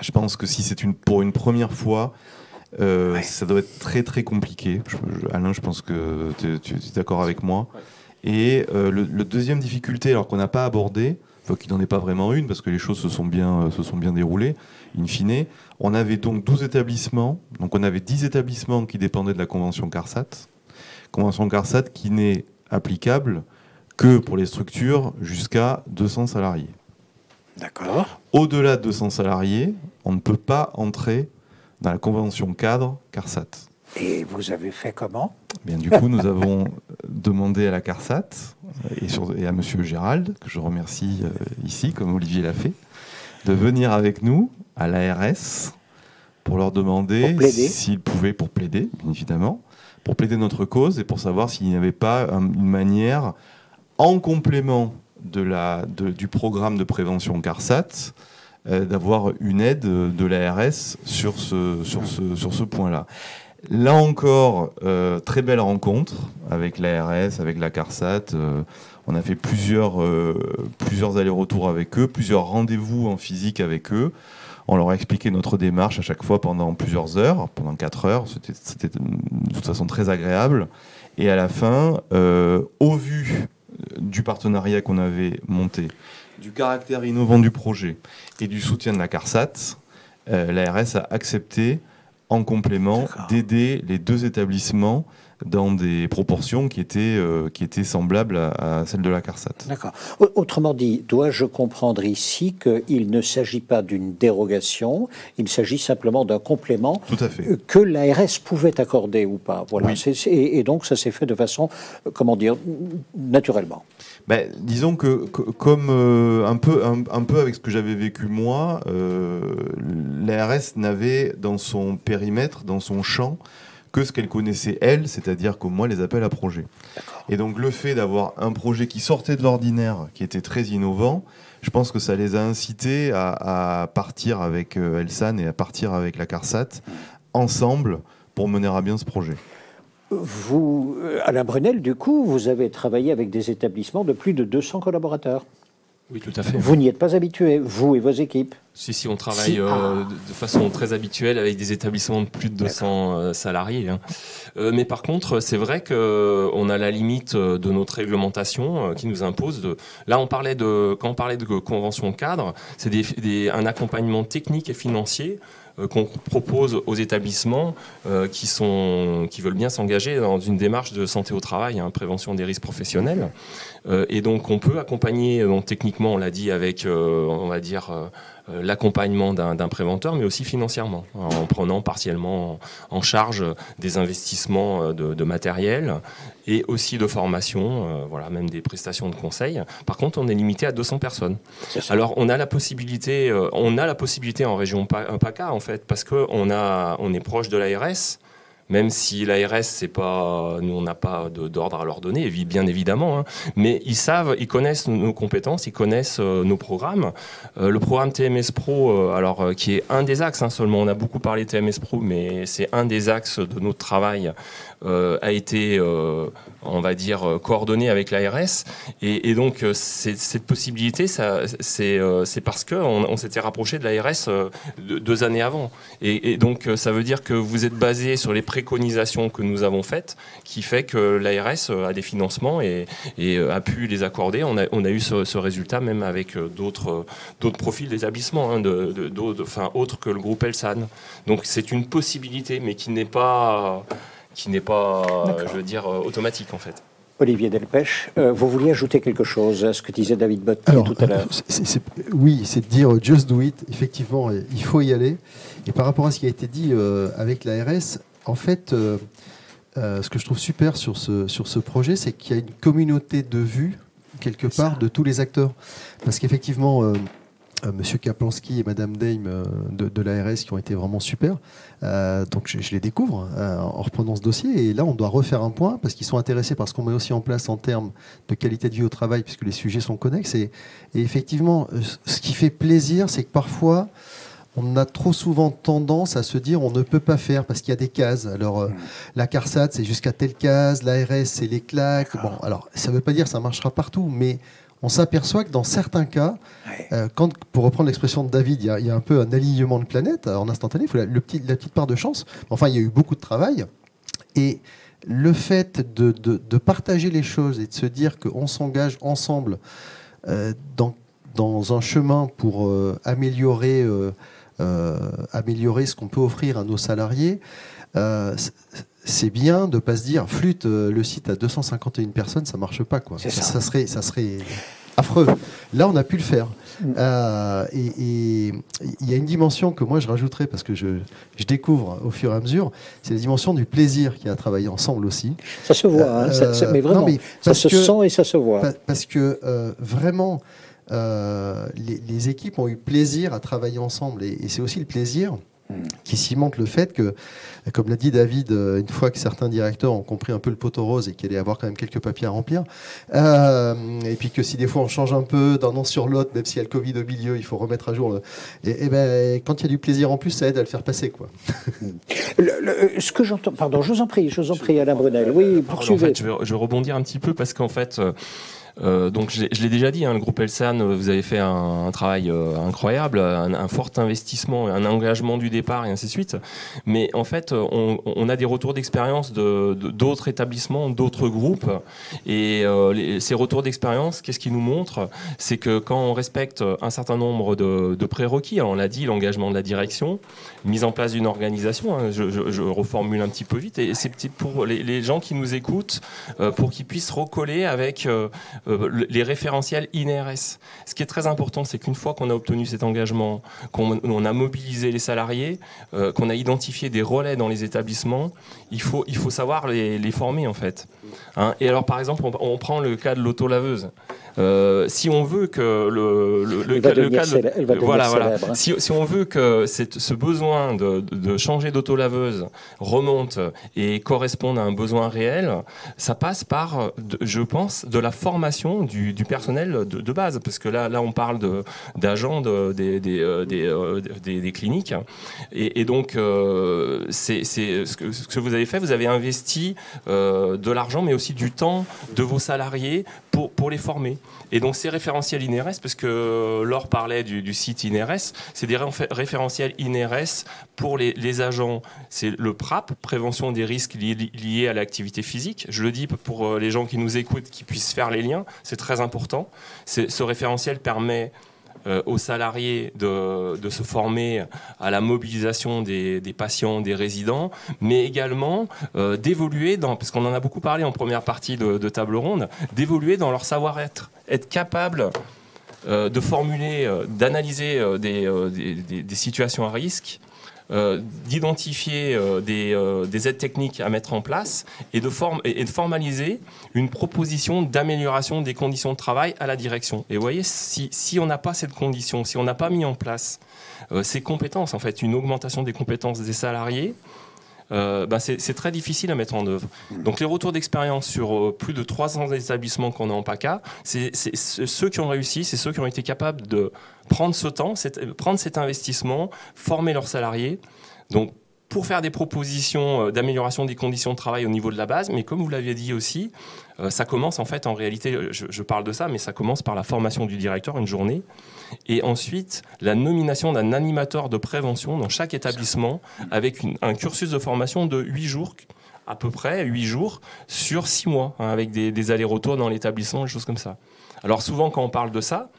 je pense que si c'est pour une première fois, ça doit être très très compliqué. Alain, je pense que tu es d'accord avec moi. Et le deuxième difficulté, alors qu'on n'a pas abordé, enfin, qu'il n'en est pas vraiment une, parce que les choses se sont bien déroulées, in fine, on avait donc 12 établissements, donc on avait 10 établissements qui dépendaient de la convention CARSAT. Convention CARSAT qui n'est applicable que pour les structures jusqu'à 200 salariés. D'accord. Au-delà de 200 salariés, on ne peut pas entrer dans la convention cadre CARSAT. Et vous avez fait comment ? Bien, du coup, nous avons demandé à la CARSAT et à M. Gérald, que je remercie ici, comme Olivier l'a fait, de venir avec nous à l'ARS pour leur demander s'ils pouvaient, pour plaider, bien évidemment, pour plaider notre cause et pour savoir s'il n'y avait pas une manière, en complément du programme de prévention CARSAT, d'avoir une aide de l'ARS sur ce point-là. Là encore, très belle rencontre avec l'ARS, avec la CARSAT. On a fait plusieurs allers-retours avec eux, plusieurs rendez-vous en physique avec eux. On leur a expliqué notre démarche à chaque fois pendant plusieurs heures, pendant 4 heures. C'était de toute façon très agréable. Et à la fin, au vu du partenariat qu'on avait monté, du caractère innovant du projet et du soutien de la CARSAT, l'ARS a accepté, en complément, d'aider les 2 établissements dans des proportions qui étaient semblables à celles de la CARSAT. D'accord. Autrement dit, dois-je comprendre ici qu'il ne s'agit pas d'une dérogation, il s'agit simplement d'un complément. Tout à fait. Que l'ARS pouvait accorder ou pas. Voilà. Oui. Et donc ça s'est fait de façon, comment dire, naturellement. Ben, disons que comme un peu avec ce que j'avais vécu moi, l'ARS n'avait dans son périmètre, dans son champ, que ce qu'elle connaissait elle, c'est-à-dire qu'au moins les appels à projets. Et donc le fait d'avoir un projet qui sortait de l'ordinaire, qui était très innovant, je pense que ça les a incités à partir avec Elsan et à partir avec la CARSAT ensemble pour mener à bien ce projet. Vous, Alain Brunel, du coup, vous avez travaillé avec des établissements de plus de 200 collaborateurs. Oui, tout à fait. Vous n'y êtes pas habitué, vous et vos équipes? Si, on travaille de façon très habituelle avec des établissements de plus de 200 salariés. Hein. Mais par contre, c'est vrai qu'on a la limite de notre réglementation qui nous impose de... Là, quand on parlait de convention cadre, c'est un accompagnement technique et financier qu'on propose aux établissements qui veulent bien s'engager dans une démarche de santé au travail, hein, prévention des risques professionnels. Et donc on peut accompagner, donc, techniquement on l'a dit, avec on va dire l'accompagnement d'un préventeur, mais aussi financièrement, en prenant partiellement en charge des investissements de matériel et aussi de formation, voilà, même des prestations de conseil. Par contre, on est limité à 200 personnes. Alors on a la possibilité en région PACA en fait, parce qu'on est proche de l'ARS. Même si l'ARS, nous on n'a pas d'ordre à leur donner, bien évidemment, hein, mais ils connaissent nos compétences, ils connaissent nos programmes. Le programme TMS Pro, qui est un des axes, hein, seulement, on a beaucoup parlé de TMS Pro, mais c'est un des axes de notre travail, a été, on va dire, coordonné avec l'ARS. Et donc, cette possibilité, c'est parce qu'on s'était rapproché de l'ARS 2 années avant. Et donc, ça veut dire que vous êtes basé sur les préconisations que nous avons faites qui fait que l'ARS a des financements et a pu les accorder. On a eu ce résultat même avec d'autres profils d'établissements, hein, autres que le groupe Elsan. Donc c'est une possibilité, mais qui n'est pas je veux dire, automatique en fait. Olivier Delpech, vous vouliez ajouter quelque chose à ce que disait David Bottier tout à l'heure? Oui, c'est de dire just do it. Effectivement, il faut y aller. Et par rapport à ce qui a été dit avec l'ARS, en fait, ce que je trouve super sur ce projet, c'est qu'il y a une communauté de vues, quelque part, de tous les acteurs. Parce qu'effectivement, Monsieur Kaplanski et Madame Dame de l'ARS qui ont été vraiment super. Donc je les découvre en reprenant ce dossier. Et là, on doit refaire un point parce qu'ils sont intéressés par ce qu'on met aussi en place en termes de qualité de vie au travail, puisque les sujets sont connexes. Et effectivement, ce qui fait plaisir, c'est que parfois, on a trop souvent tendance à se dire on ne peut pas faire parce qu'il y a des cases. Alors, la CARSAT, c'est jusqu'à telle case, l'ARS, c'est les claques. Bon, alors, ça ne veut pas dire que ça marchera partout, mais on s'aperçoit que dans certains cas, pour reprendre l'expression de David, il y a un peu un alignement de planètes en instantané, il faut la petite part de chance. Enfin, il y a eu beaucoup de travail. Et le fait de partager les choses et de se dire qu'on s'engage ensemble dans un chemin pour améliorer ce qu'on peut offrir à nos salariés, c'est bien de ne pas se dire flûte, le site à 251 personnes, ça ne marche pas, quoi. Ça serait affreux. Là, on a pu le faire. Et il y a une dimension que moi je rajouterais parce que je découvre au fur et à mesure, c'est la dimension du plaisir qu'il y a à travailler ensemble aussi. Ça se voit, mais vraiment, non, mais ça se sent et ça se voit. Parce que vraiment, les équipes ont eu plaisir à travailler ensemble et c'est aussi le plaisir qui cimente le fait que, comme l'a dit David, une fois que certains directeurs ont compris un peu le poteau rose et qu'il allait y avoir quand même quelques papiers à remplir, et puis que si des fois on change un peu d'un an sur l'autre, même s'il y a le Covid au milieu, il faut remettre à jour. Et ben, quand il y a du plaisir en plus, ça aide à le faire passer, quoi. Ce que j'entends, pardon, je vous en prie, Alain Brunel. Oui, poursuivez. En fait, je vais rebondir un petit peu parce qu'en fait. Donc je l'ai déjà dit, hein, le groupe Elsan, vous avez fait un travail incroyable, un fort investissement, un engagement du départ et ainsi de suite. Mais en fait, on a des retours d'expérience d'autres établissements, d'autres groupes. Et ces retours d'expérience, qu'est-ce qu'ils nous montrent? C'est que quand on respecte un certain nombre de prérequis, on l'a dit, l'engagement de la direction, mise en place d'une organisation, hein, je reformule un petit peu vite, et c'est pour les gens qui nous écoutent, pour qu'ils puissent recoller avec les référentiels INRS. Ce qui est très important, c'est qu'une fois qu'on a obtenu cet engagement, qu'on a mobilisé les salariés, qu'on a identifié des relais dans les établissements, il faut savoir les former en fait. Hein, et alors par exemple, on prend le cas de l'auto-laveuse. Si on veut que si on veut que ce besoin de changer d'auto-laveuse remonte et corresponde à un besoin réel, ça passe par, je pense, de la formation du personnel de base, parce que là on parle d'agents des cliniques, et donc c'est ce que vous avez fait, vous avez investi de l'argent, mais aussi du temps de vos salariés pour les former. Et donc ces référentiels INRS, parce que Laure parlait du site INRS, c'est des référentiels INRS pour les agents. C'est le PRAP, prévention des risques liés à l'activité physique. Je le dis pour les gens qui nous écoutent, qui puissent faire les liens, c'est très important. Ce référentiel permet aux salariés de se former à la mobilisation des patients, des résidents, mais également d'évoluer parce qu'on en a beaucoup parlé en première partie de table ronde, d'évoluer dans leur savoir-être, être capable de formuler, d'analyser des situations à risque, d'identifier des aides techniques à mettre en place et de formaliser une proposition d'amélioration des conditions de travail à la direction. Et vous voyez, si on n'a pas cette condition, si on n'a pas mis en place ces compétences, en fait, une augmentation des compétences des salariés, c'est très difficile à mettre en œuvre. Donc les retours d'expérience sur plus de 300 établissements qu'on a en PACA, c'est ceux qui ont réussi, c'est ceux qui ont été capables de prendre ce temps, prendre cet investissement, former leurs salariés. Donc pour faire des propositions d'amélioration des conditions de travail au niveau de la base, mais comme vous l'aviez dit aussi, ça commence en fait, en réalité, je parle de ça, mais ça commence par la formation du directeur, une journée, et ensuite la nomination d'un animateur de prévention dans chaque établissement, avec un cursus de formation de 8 jours, à peu près 8 jours, sur 6 mois, hein, avec des allers-retours dans l'établissement, des choses comme ça. Alors souvent, quand on parle de ça,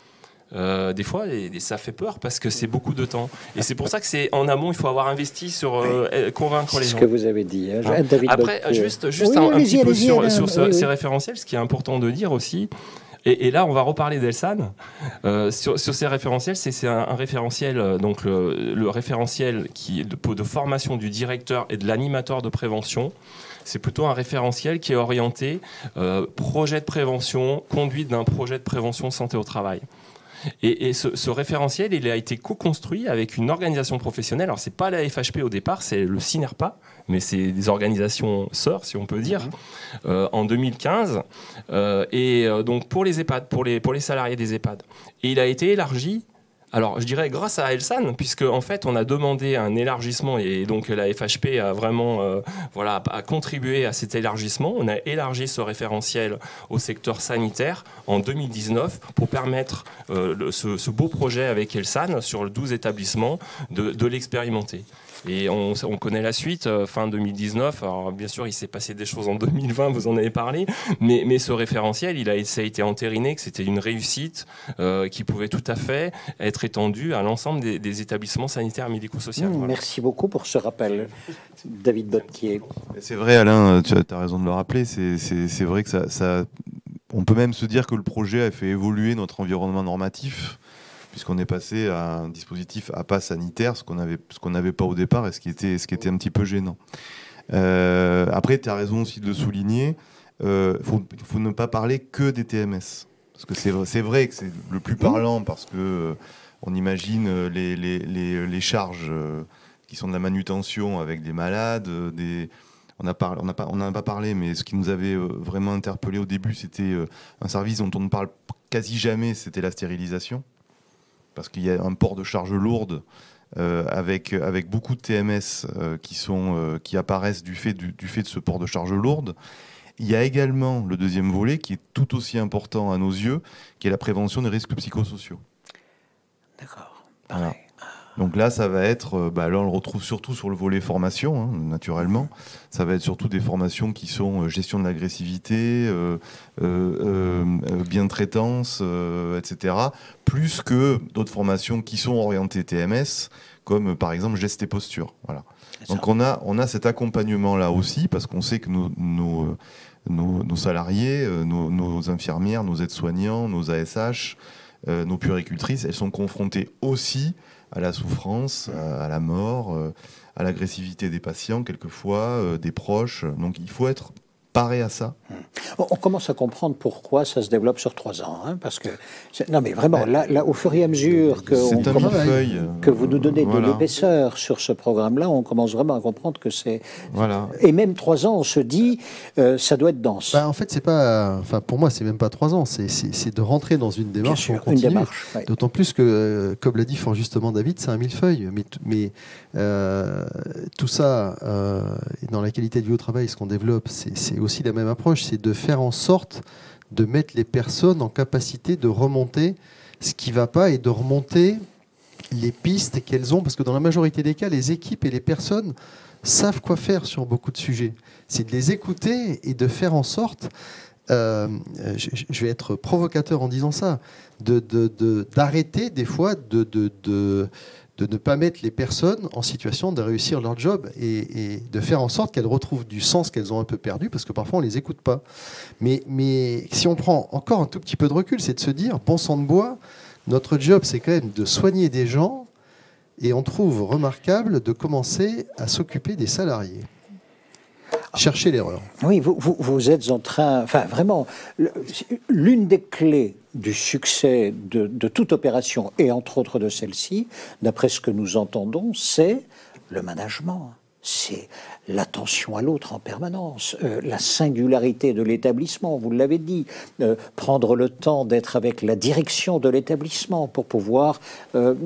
des fois, ça fait peur parce que c'est beaucoup de temps. Et c'est pour ça que c'est en amont, il faut avoir investi sur convaincre les gens. C'est ce que vous avez dit, hein, David. Après, juste un petit peu sur ces référentiels, ce qui est important de dire aussi. Et là, on va reparler d'Elsan. Sur ces référentiels, c'est un référentiel, donc le référentiel de formation du directeur et de l'animateur de prévention. C'est plutôt un référentiel qui est orienté projet de prévention, conduite d'un projet de prévention santé au travail. Et ce référentiel, il a été co-construit avec une organisation professionnelle. Alors, c'est pas la FHP au départ, c'est le CINERPA, mais c'est des organisations sœurs, si on peut dire, en 2015. Donc, pour les EHPAD, pour les salariés des EHPAD. Et il a été élargi. Alors, je dirais grâce à Elsan, puisque en fait, on a demandé un élargissement et donc la FHP a vraiment a contribué à cet élargissement. On a élargi ce référentiel au secteur sanitaire en 2019 pour permettre ce beau projet avec Elsan sur 12 établissements de l'expérimenter. Et on connaît la suite, fin 2019. Alors bien sûr, il s'est passé des choses en 2020, vous en avez parlé, mais ce référentiel, ça a été entériné, que c'était une réussite qui pouvait tout à fait être étendue à l'ensemble des établissements sanitaires et médico-sociaux. Voilà. Merci beaucoup pour ce rappel, David Bottier. C'est vrai, Alain, tu as raison de le rappeler. C'est vrai que on peut même se dire que le projet a fait évoluer notre environnement normatif, puisqu'on est passé à un dispositif à pas sanitaire, ce qu'on n'avait pas au départ et ce qui était un petit peu gênant. Après, tu as raison aussi de le souligner, faut ne pas parler que des TMS. Parce que c'est vrai que c'est le plus parlant, parce que on imagine les charges qui sont de la manutention avec des malades, on n'en a pas parlé, mais ce qui nous avait vraiment interpellé au début, c'était un service dont on ne parle quasi jamais, c'était la stérilisation. Parce qu'il y a un port de charge lourde avec beaucoup de TMS qui apparaissent du fait de ce port de charge lourde. Il y a également le deuxième volet qui est tout aussi important à nos yeux, qui est la prévention des risques psychosociaux. D'accord. Voilà. Donc là, ça va être, là on le retrouve surtout sur le volet formation, hein, naturellement. Ça va être surtout des formations qui sont gestion de l'agressivité, bientraitance, etc. Plus que d'autres formations qui sont orientées TMS, comme par exemple gestes et postures. Voilà. Donc on a cet accompagnement-là aussi, parce qu'on sait que nos salariés, nos infirmières, nos aides-soignants, nos ASH, nos puéricultrices, elles sont confrontées aussi à la souffrance, à la mort, à l'agressivité des patients, quelquefois, des proches. Donc il faut être paré à ça. On commence à comprendre pourquoi ça se développe sur 3 ans. Hein, parce que non, mais vraiment, là, au fur et à mesure que vous nous donnez de l'épaisseur sur ce programme-là, on commence vraiment à comprendre que c'est... Voilà. Et même 3 ans, on se dit, ça doit être dense. En fait, c'est pas... Enfin, pour moi, c'est même pas 3 ans. C'est de rentrer dans une démarche. Bien sûr, une démarche. Oui. D'autant plus que, comme l'a dit fort justement David, c'est un millefeuille. Mais tout ça, dans la qualité de vie au travail, ce qu'on développe, c'est aussi la même approche, c'est de faire en sorte de mettre les personnes en capacité de remonter ce qui ne va pas et de remonter les pistes qu'elles ont, parce que dans la majorité des cas, les équipes et les personnes savent quoi faire sur beaucoup de sujets. C'est de les écouter et de faire en sorte, je vais être provocateur en disant ça, d'arrêter des fois de ne pas mettre les personnes en situation de réussir leur job et de faire en sorte qu'elles retrouvent du sens qu'elles ont un peu perdu, parce que parfois on ne les écoute pas. Mais si on prend encore un tout petit peu de recul, c'est de se dire, bon sang de bois, notre job c'est quand même de soigner des gens, et on trouve remarquable de commencer à s'occuper des salariés. Chercher l'erreur. Oui, vous êtes en train... Enfin, vraiment, l'une des clés du succès de toute opération, et entre autres de celle-ci, d'après ce que nous entendons, c'est le management. c'est l'attention à l'autre en permanence, la singularité de l'établissement, vous l'avez dit, prendre le temps d'être avec la direction de l'établissement pour pouvoir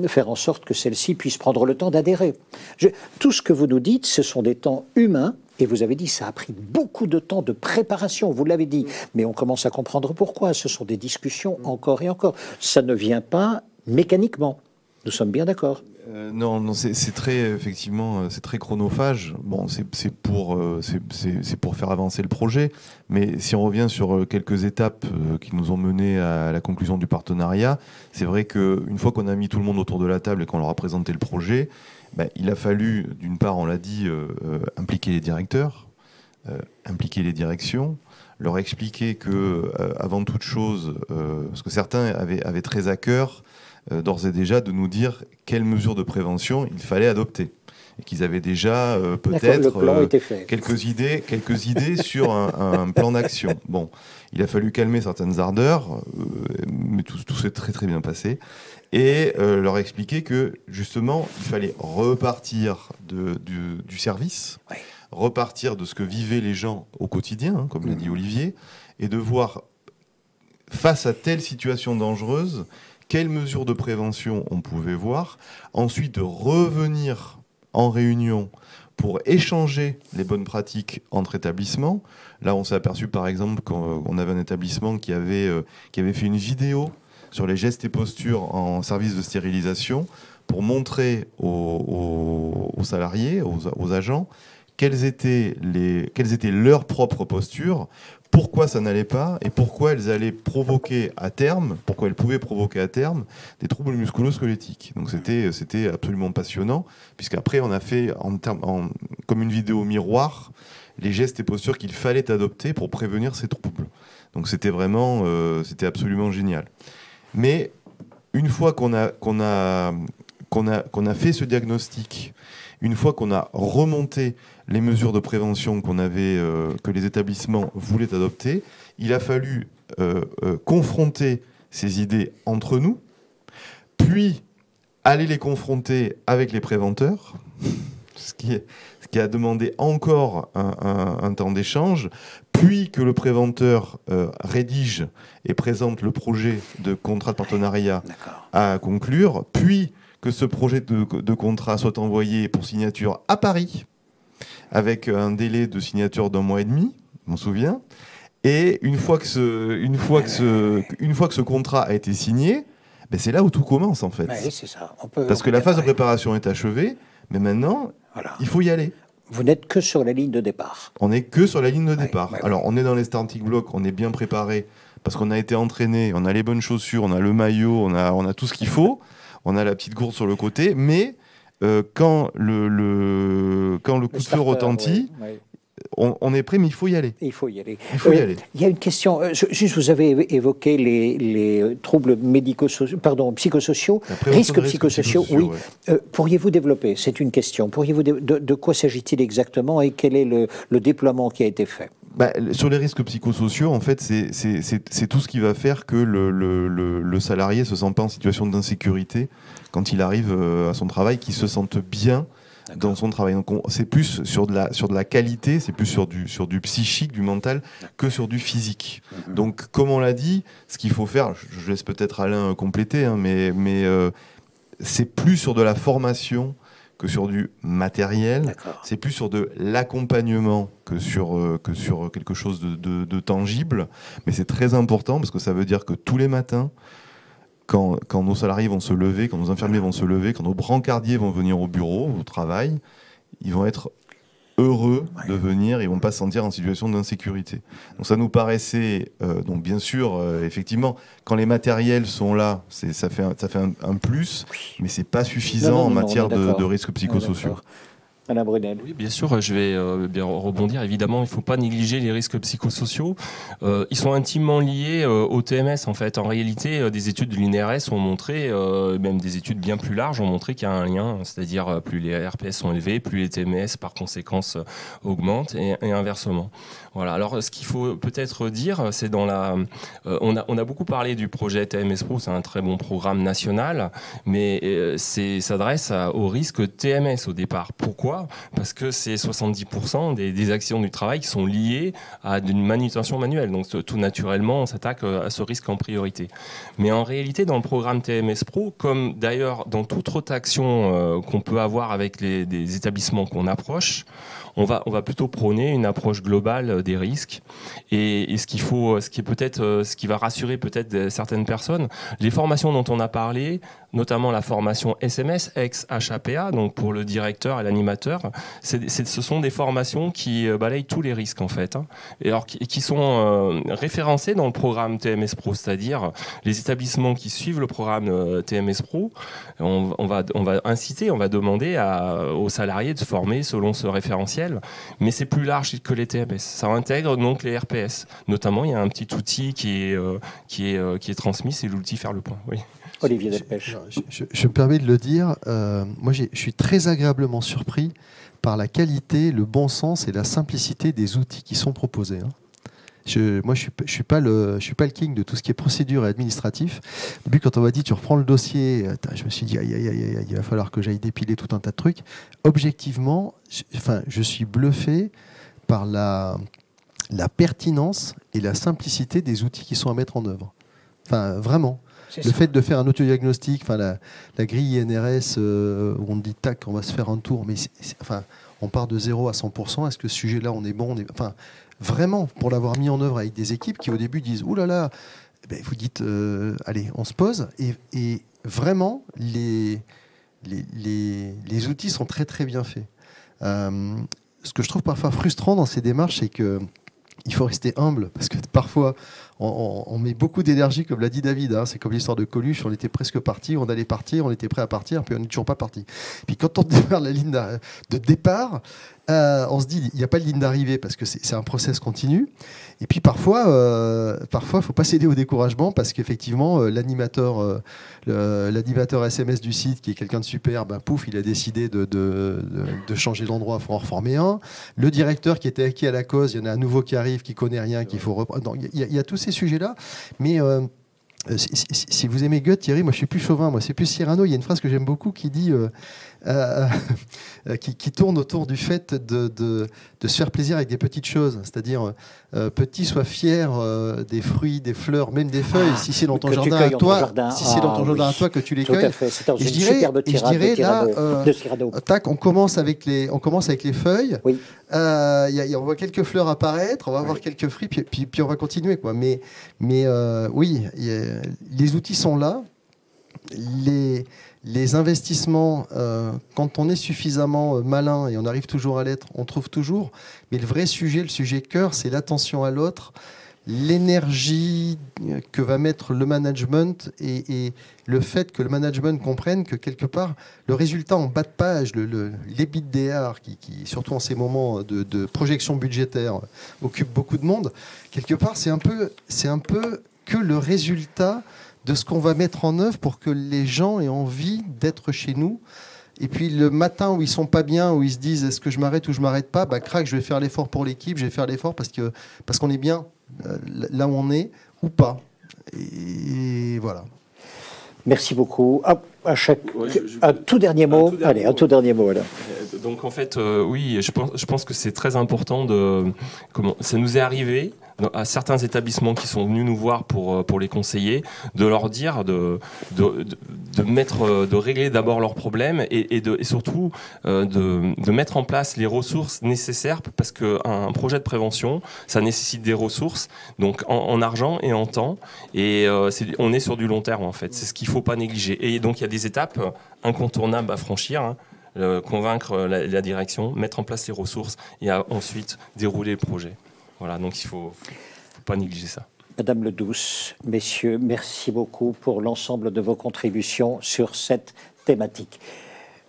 faire en sorte que celle-ci puisse prendre le temps d'adhérer. Tout ce que vous nous dites, ce sont des temps humains. Et vous avez dit, ça a pris beaucoup de temps de préparation, vous l'avez dit. Mais on commence à comprendre pourquoi. Ce sont des discussions encore et encore. Ça ne vient pas mécaniquement. Nous sommes bien d'accord. Non, c'est très, effectivement, c'est très chronophage. Bon, c'est pour faire avancer le projet. Mais si on revient sur quelques étapes qui nous ont mené à la conclusion du partenariat, c'est vrai qu'une fois qu'on a mis tout le monde autour de la table et qu'on leur a présenté le projet, il a fallu, d'une part, on l'a dit, impliquer les directeurs, impliquer les directions, leur expliquer que, avant toute chose, parce que certains avaient très à cœur, d'ores et déjà, de nous dire quelles mesures de prévention il fallait adopter. Et qu'ils avaient déjà peut-être quelques idées sur un plan d'action. Bon, il a fallu calmer certaines ardeurs, mais tout s'est très très bien passé. Et leur expliquer que, justement, il fallait repartir du service, oui, repartir de ce que vivaient les gens au quotidien, hein, comme l'a dit Olivier, et de voir, face à telle situation dangereuse, quelles mesures de prévention on pouvait voir, ensuite de revenir en réunion pour échanger les bonnes pratiques entre établissements. Là, on s'est aperçu, par exemple, qu'on avait un établissement qui avait fait une vidéo sur les gestes et postures en service de stérilisation pour montrer aux salariés, aux agents, quelles étaient leurs propres postures, pourquoi ça n'allait pas et pourquoi elles allaient provoquer à terme, pourquoi elles pouvaient provoquer à terme des troubles musculo-squelettiques. Donc c'était absolument passionnant, puisqu'après on a fait comme une vidéo miroir les gestes et postures qu'il fallait adopter pour prévenir ces troubles. Donc c'était vraiment, c'était absolument génial. Mais une fois qu'on a fait ce diagnostic, une fois qu'on a remonté les mesures de prévention que les établissements voulaient adopter, il a fallu confronter ces idées entre nous, puis aller les confronter avec les préventeurs, ce qui a demandé encore un temps d'échange, puis que le préventeur rédige et présente le projet de contrat de partenariat à conclure, puis que ce projet de contrat soit envoyé pour signature à Paris, avec un délai de signature d'1 mois et demi, je m'en souviens. Et une fois que ce contrat a été signé, c'est là où tout commence en fait. Oui, c'est ça. Parce que la phase de préparation est achevée, mais maintenant, il faut y aller. Vous n'êtes que sur la ligne de départ. On n'est que sur la ligne de départ. Alors, on est dans les starting blocks, on est bien préparé, parce qu'on a été entraîné, on a les bonnes chaussures, on a le maillot, on a tout ce qu'il faut, on a la petite gourde sur le côté, mais quand le coup de feu retentit, on est prêt, mais il faut y aller. Il faut y aller. Il y a une question. Juste, vous avez évoqué les troubles psychosociaux, risques psychosociaux. Oui. Ouais. Pourriez-vous développer? C'est une question. De quoi s'agit-il exactement et quel est le déploiement qui a été fait? Sur les risques psychosociaux, en fait, c'est tout ce qui va faire que le salarié se sent pas en situation d'insécurité quand il arrive à son travail, qu'il se sente bien dans son travail. Donc c'est plus sur de la qualité, c'est plus sur du psychique, du mental, que sur du physique. Donc, comme on l'a dit, ce qu'il faut faire, je laisse peut-être Alain compléter, hein, mais c'est plus sur de la formation que sur du matériel, c'est plus sur de l'accompagnement que sur quelque chose de tangible, mais c'est très important parce que ça veut dire que tous les matins, quand nos salariés vont se lever, quand nos infirmiers vont se lever, quand nos brancardiers vont venir au bureau, au travail, ils vont être heureux de venir, ils ne vont pas se sentir en situation d'insécurité. Donc ça nous paraissait, donc bien sûr, effectivement, quand les matériels sont là, ça fait un plus, mais ce n'est pas suffisant en matière de risques psychosociaux. Madame Brunel. Oui, bien sûr, je vais bien rebondir. Évidemment, il ne faut pas négliger les risques psychosociaux. Ils sont intimement liés au TMS, en fait. En réalité, des études de l'INRS ont montré, même des études bien plus larges, ont montré qu'il y a un lien. C'est-à-dire, plus les RPS sont élevés, plus les TMS, par conséquence, augmentent, et inversement. Voilà. Alors, ce qu'il faut peut-être dire, c'est on a beaucoup parlé du projet TMS Pro, c'est un très bon programme national, mais s'adresse au risque TMS au départ. Pourquoi ? Pourquoi ? Parce que c'est 70% des accidents du travail qui sont liés à une manutention manuelle. Donc tout naturellement, on s'attaque à ce risque en priorité. Mais en réalité, dans le programme TMS Pro, comme d'ailleurs dans toute autre action qu'on peut avoir avec des établissements qu'on approche, on va plutôt prôner une approche globale des risques. Et ce qui va rassurer peut-être certaines personnes, les formations dont on a parlé, notamment la formation SMS, ex-HAPA, donc pour le directeur et l'animateur, ce sont des formations qui balayent tous les risques en fait, hein, et alors qui sont référencées dans le programme TMS Pro, c'est-à-dire les établissements qui suivent le programme TMS Pro, on va inciter, on va demander aux salariés de se former selon ce référentiel, mais c'est plus large que les TMS. Ça intègre donc les RPS. Notamment, il y a un petit outil qui est transmis, c'est l'outil Faire le Point. Oui. Olivier Delpech. Je me permets de le dire. Moi, je suis très agréablement surpris par la qualité, le bon sens et la simplicité des outils qui sont proposés. Moi, je suis pas le king de tout ce qui est procédure et administratif. Au début, quand on m'a dit tu reprends le dossier, je me suis dit il va falloir que j'aille dépiler tout un tas de trucs. Objectivement, je suis bluffé par la pertinence et la simplicité des outils qui sont à mettre en œuvre. Enfin, vraiment. Le fait de faire un autodiagnostic, la grille INRS où on dit tac, on va se faire un tour, mais on part de 0 à 100%. Est-ce que ce sujet-là, on est bon, vraiment, pour l'avoir mis en œuvre avec des équipes qui au début disent ouh là là, vous dites allez, on se pose, et vraiment les outils sont très très bien faits. Ce que je trouve parfois frustrant dans ces démarches, c'est que il faut rester humble, parce que parfois on met beaucoup d'énergie, comme l'a dit David, c'est comme l'histoire de Coluche, on était presque parti, on allait partir, on était prêt à partir, puis on n'est toujours pas parti. Puis quand on démarre la ligne de départ, on se dit il n'y a pas de ligne d'arrivée, parce que c'est un process continu. Et puis parfois il ne faut pas céder au découragement, parce qu'effectivement l'animateur SMS du site, qui est quelqu'un de super, pouf, il a décidé de changer d'endroit, il faut en reformer un. Le directeur qui était acquis à la cause, il y en a un nouveau qui arrive, qui connaît rien, qu'il faut reprendre. Il y a tous ces sujets-là, mais si vous aimez Goethe, Thierry, moi je suis plus Chauvin, moi c'est plus Cyrano. Il y a une phrase que j'aime beaucoup qui dit, qui tourne autour du fait de se faire plaisir avec des petites choses, c'est-à-dire petit, sois fier des fruits, des fleurs, même des feuilles. Si c'est dans ton jardin à toi, c'est dans ton jardin à toi que tu les cueilles. Tout à fait. C'est dans une superbe tirade de Cyrano. Tac, on commence avec les feuilles. Oui. On voit quelques fleurs apparaître, on va voir quelques fruits, puis on va continuer, quoi. Mais oui, les outils sont là. Les investissements, quand on est suffisamment malin, et on arrive toujours à l'être, on trouve toujours. Mais le vrai sujet, le sujet cœur, c'est l'attention à l'autre, l'énergie que va mettre le management et le fait que le management comprenne que quelque part, le résultat en bas de page, l'EBITDA, qui surtout en ces moments de projection budgétaire, occupe beaucoup de monde, quelque part, c'est un peu que le résultat de ce qu'on va mettre en œuvre pour que les gens aient envie d'être chez nous. Et puis le matin où ils sont pas bien, où ils se disent est-ce que je m'arrête ou je m'arrête pas, crac, je vais faire l'effort pour l'équipe, je vais faire l'effort parce qu'on est bien là où on est ou pas. Et voilà. Merci beaucoup. Un tout dernier mot. Allez, un tout dernier mot. Là. Donc en fait, oui, je pense que c'est très important ça nous est arrivé à certains établissements qui sont venus nous voir pour les conseiller, de leur dire de régler d'abord leurs problèmes et surtout de mettre en place les ressources nécessaires, parce qu'un projet de prévention, ça nécessite des ressources, donc en argent et en temps, et on est sur du long terme en fait, c'est ce qu'il ne faut pas négliger. Et donc il y a des étapes incontournables à franchir, convaincre la direction, mettre en place les ressources et ensuite dérouler le projet. Voilà, donc il ne faut pas négliger ça. Madame Ledouce, messieurs, merci beaucoup pour l'ensemble de vos contributions sur cette thématique.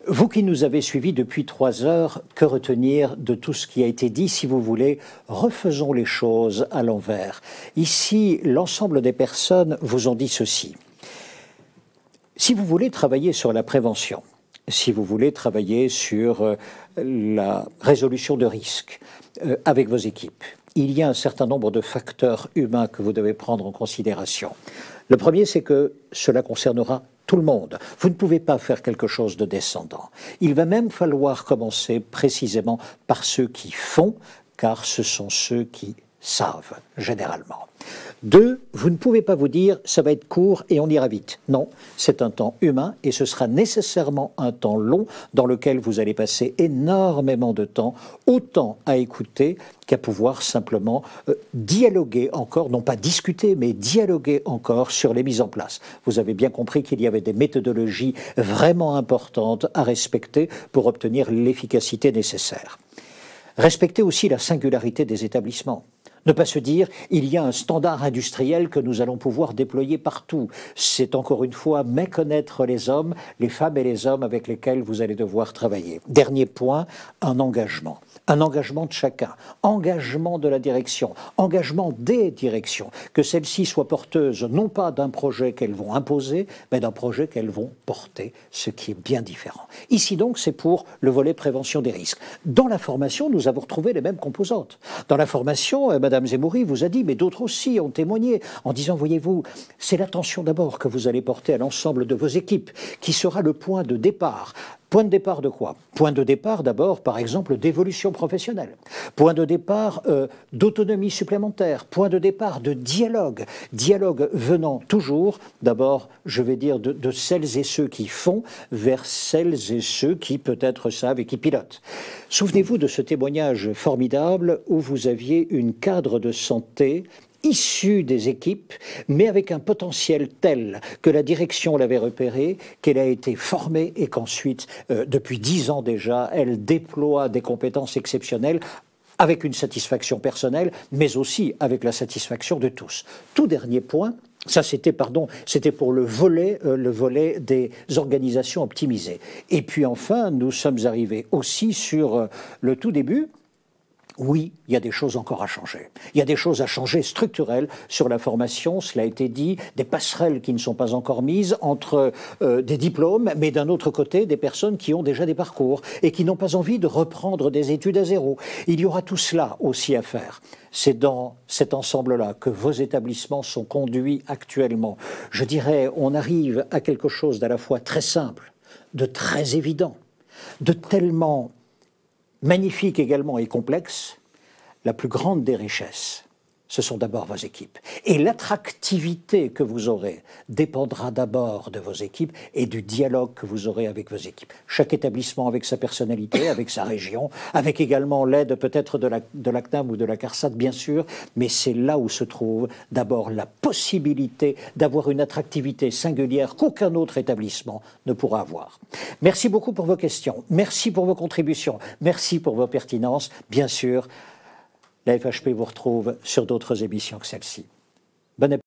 Vous qui nous avez suivis depuis 3 heures, que retenir de tout ce qui a été dit? Si vous voulez, refaisons les choses à l'envers. Ici, l'ensemble des personnes vous ont dit ceci. Si vous voulez travailler sur la prévention, si vous voulez travailler sur la résolution de risques avec vos équipes, il y a un certain nombre de facteurs humains que vous devez prendre en considération. Le premier, c'est que cela concernera tout le monde. Vous ne pouvez pas faire quelque chose de descendant. Il va même falloir commencer précisément par ceux qui font, car ce sont ceux qui savent, généralement. 2, vous ne pouvez pas vous dire « ça va être court et on ira vite ». Non, c'est un temps humain et ce sera nécessairement un temps long dans lequel vous allez passer énormément de temps, autant à écouter qu'à pouvoir simplement dialoguer encore, non pas discuter, mais dialoguer encore sur les mises en place. Vous avez bien compris qu'il y avait des méthodologies vraiment importantes à respecter pour obtenir l'efficacité nécessaire. Respecter aussi la singularité des établissements. Ne pas se dire, il y a un standard industriel que nous allons pouvoir déployer partout. C'est encore une fois méconnaître les hommes, les femmes et les hommes avec lesquels vous allez devoir travailler. Dernier point, un engagement. Un engagement de chacun, engagement de la direction, engagement des directions, que celles-ci soient porteuses non pas d'un projet qu'elles vont imposer, mais d'un projet qu'elles vont porter, ce qui est bien différent. Ici donc, c'est pour le volet prévention des risques. Dans la formation, nous avons retrouvé les mêmes composantes. Dans la formation, Madame Zemmouri vous a dit, mais d'autres aussi ont témoigné, en disant, voyez-vous, c'est l'attention d'abord que vous allez porter à l'ensemble de vos équipes, qui sera le point de départ. Point de départ de quoi? Point de départ d'abord, par exemple, d'évolution professionnelle. Point de départ d'autonomie supplémentaire. Point de départ de dialogue. Dialogue venant toujours, d'abord, je vais dire, de celles et ceux qui font vers celles et ceux qui peut-être savent et qui pilotent. Souvenez-vous de ce témoignage formidable où vous aviez une cadre de santé issue des équipes, mais avec un potentiel tel que la direction l'avait repéré, qu'elle a été formée et qu'ensuite, depuis 10 ans déjà, elle déploie des compétences exceptionnelles avec une satisfaction personnelle, mais aussi avec la satisfaction de tous. Tout dernier point, ça c'était pour le volet des organisations optimisées. Et puis enfin, nous sommes arrivés aussi sur le tout début. Oui, il y a des choses encore à changer. Il y a des choses à changer structurelles sur la formation, cela a été dit, des passerelles qui ne sont pas encore mises entre des diplômes, mais d'un autre côté, des personnes qui ont déjà des parcours et qui n'ont pas envie de reprendre des études à zéro. Il y aura tout cela aussi à faire. C'est dans cet ensemble-là que vos établissements sont conduits actuellement. Je dirais, on arrive à quelque chose d'à la fois très simple, de très évident, de tellement magnifique également et complexe. La plus grande des richesses, ce sont d'abord vos équipes. Et l'attractivité que vous aurez dépendra d'abord de vos équipes et du dialogue que vous aurez avec vos équipes. Chaque établissement avec sa personnalité, avec sa région, avec également l'aide peut-être de la CNAM ou de la CARSAT, bien sûr, mais c'est là où se trouve d'abord la possibilité d'avoir une attractivité singulière qu'aucun autre établissement ne pourra avoir. Merci beaucoup pour vos questions, merci pour vos contributions, merci pour vos pertinences, bien sûr. La FHP vous retrouve sur d'autres émissions que celle-ci. Bon appétit.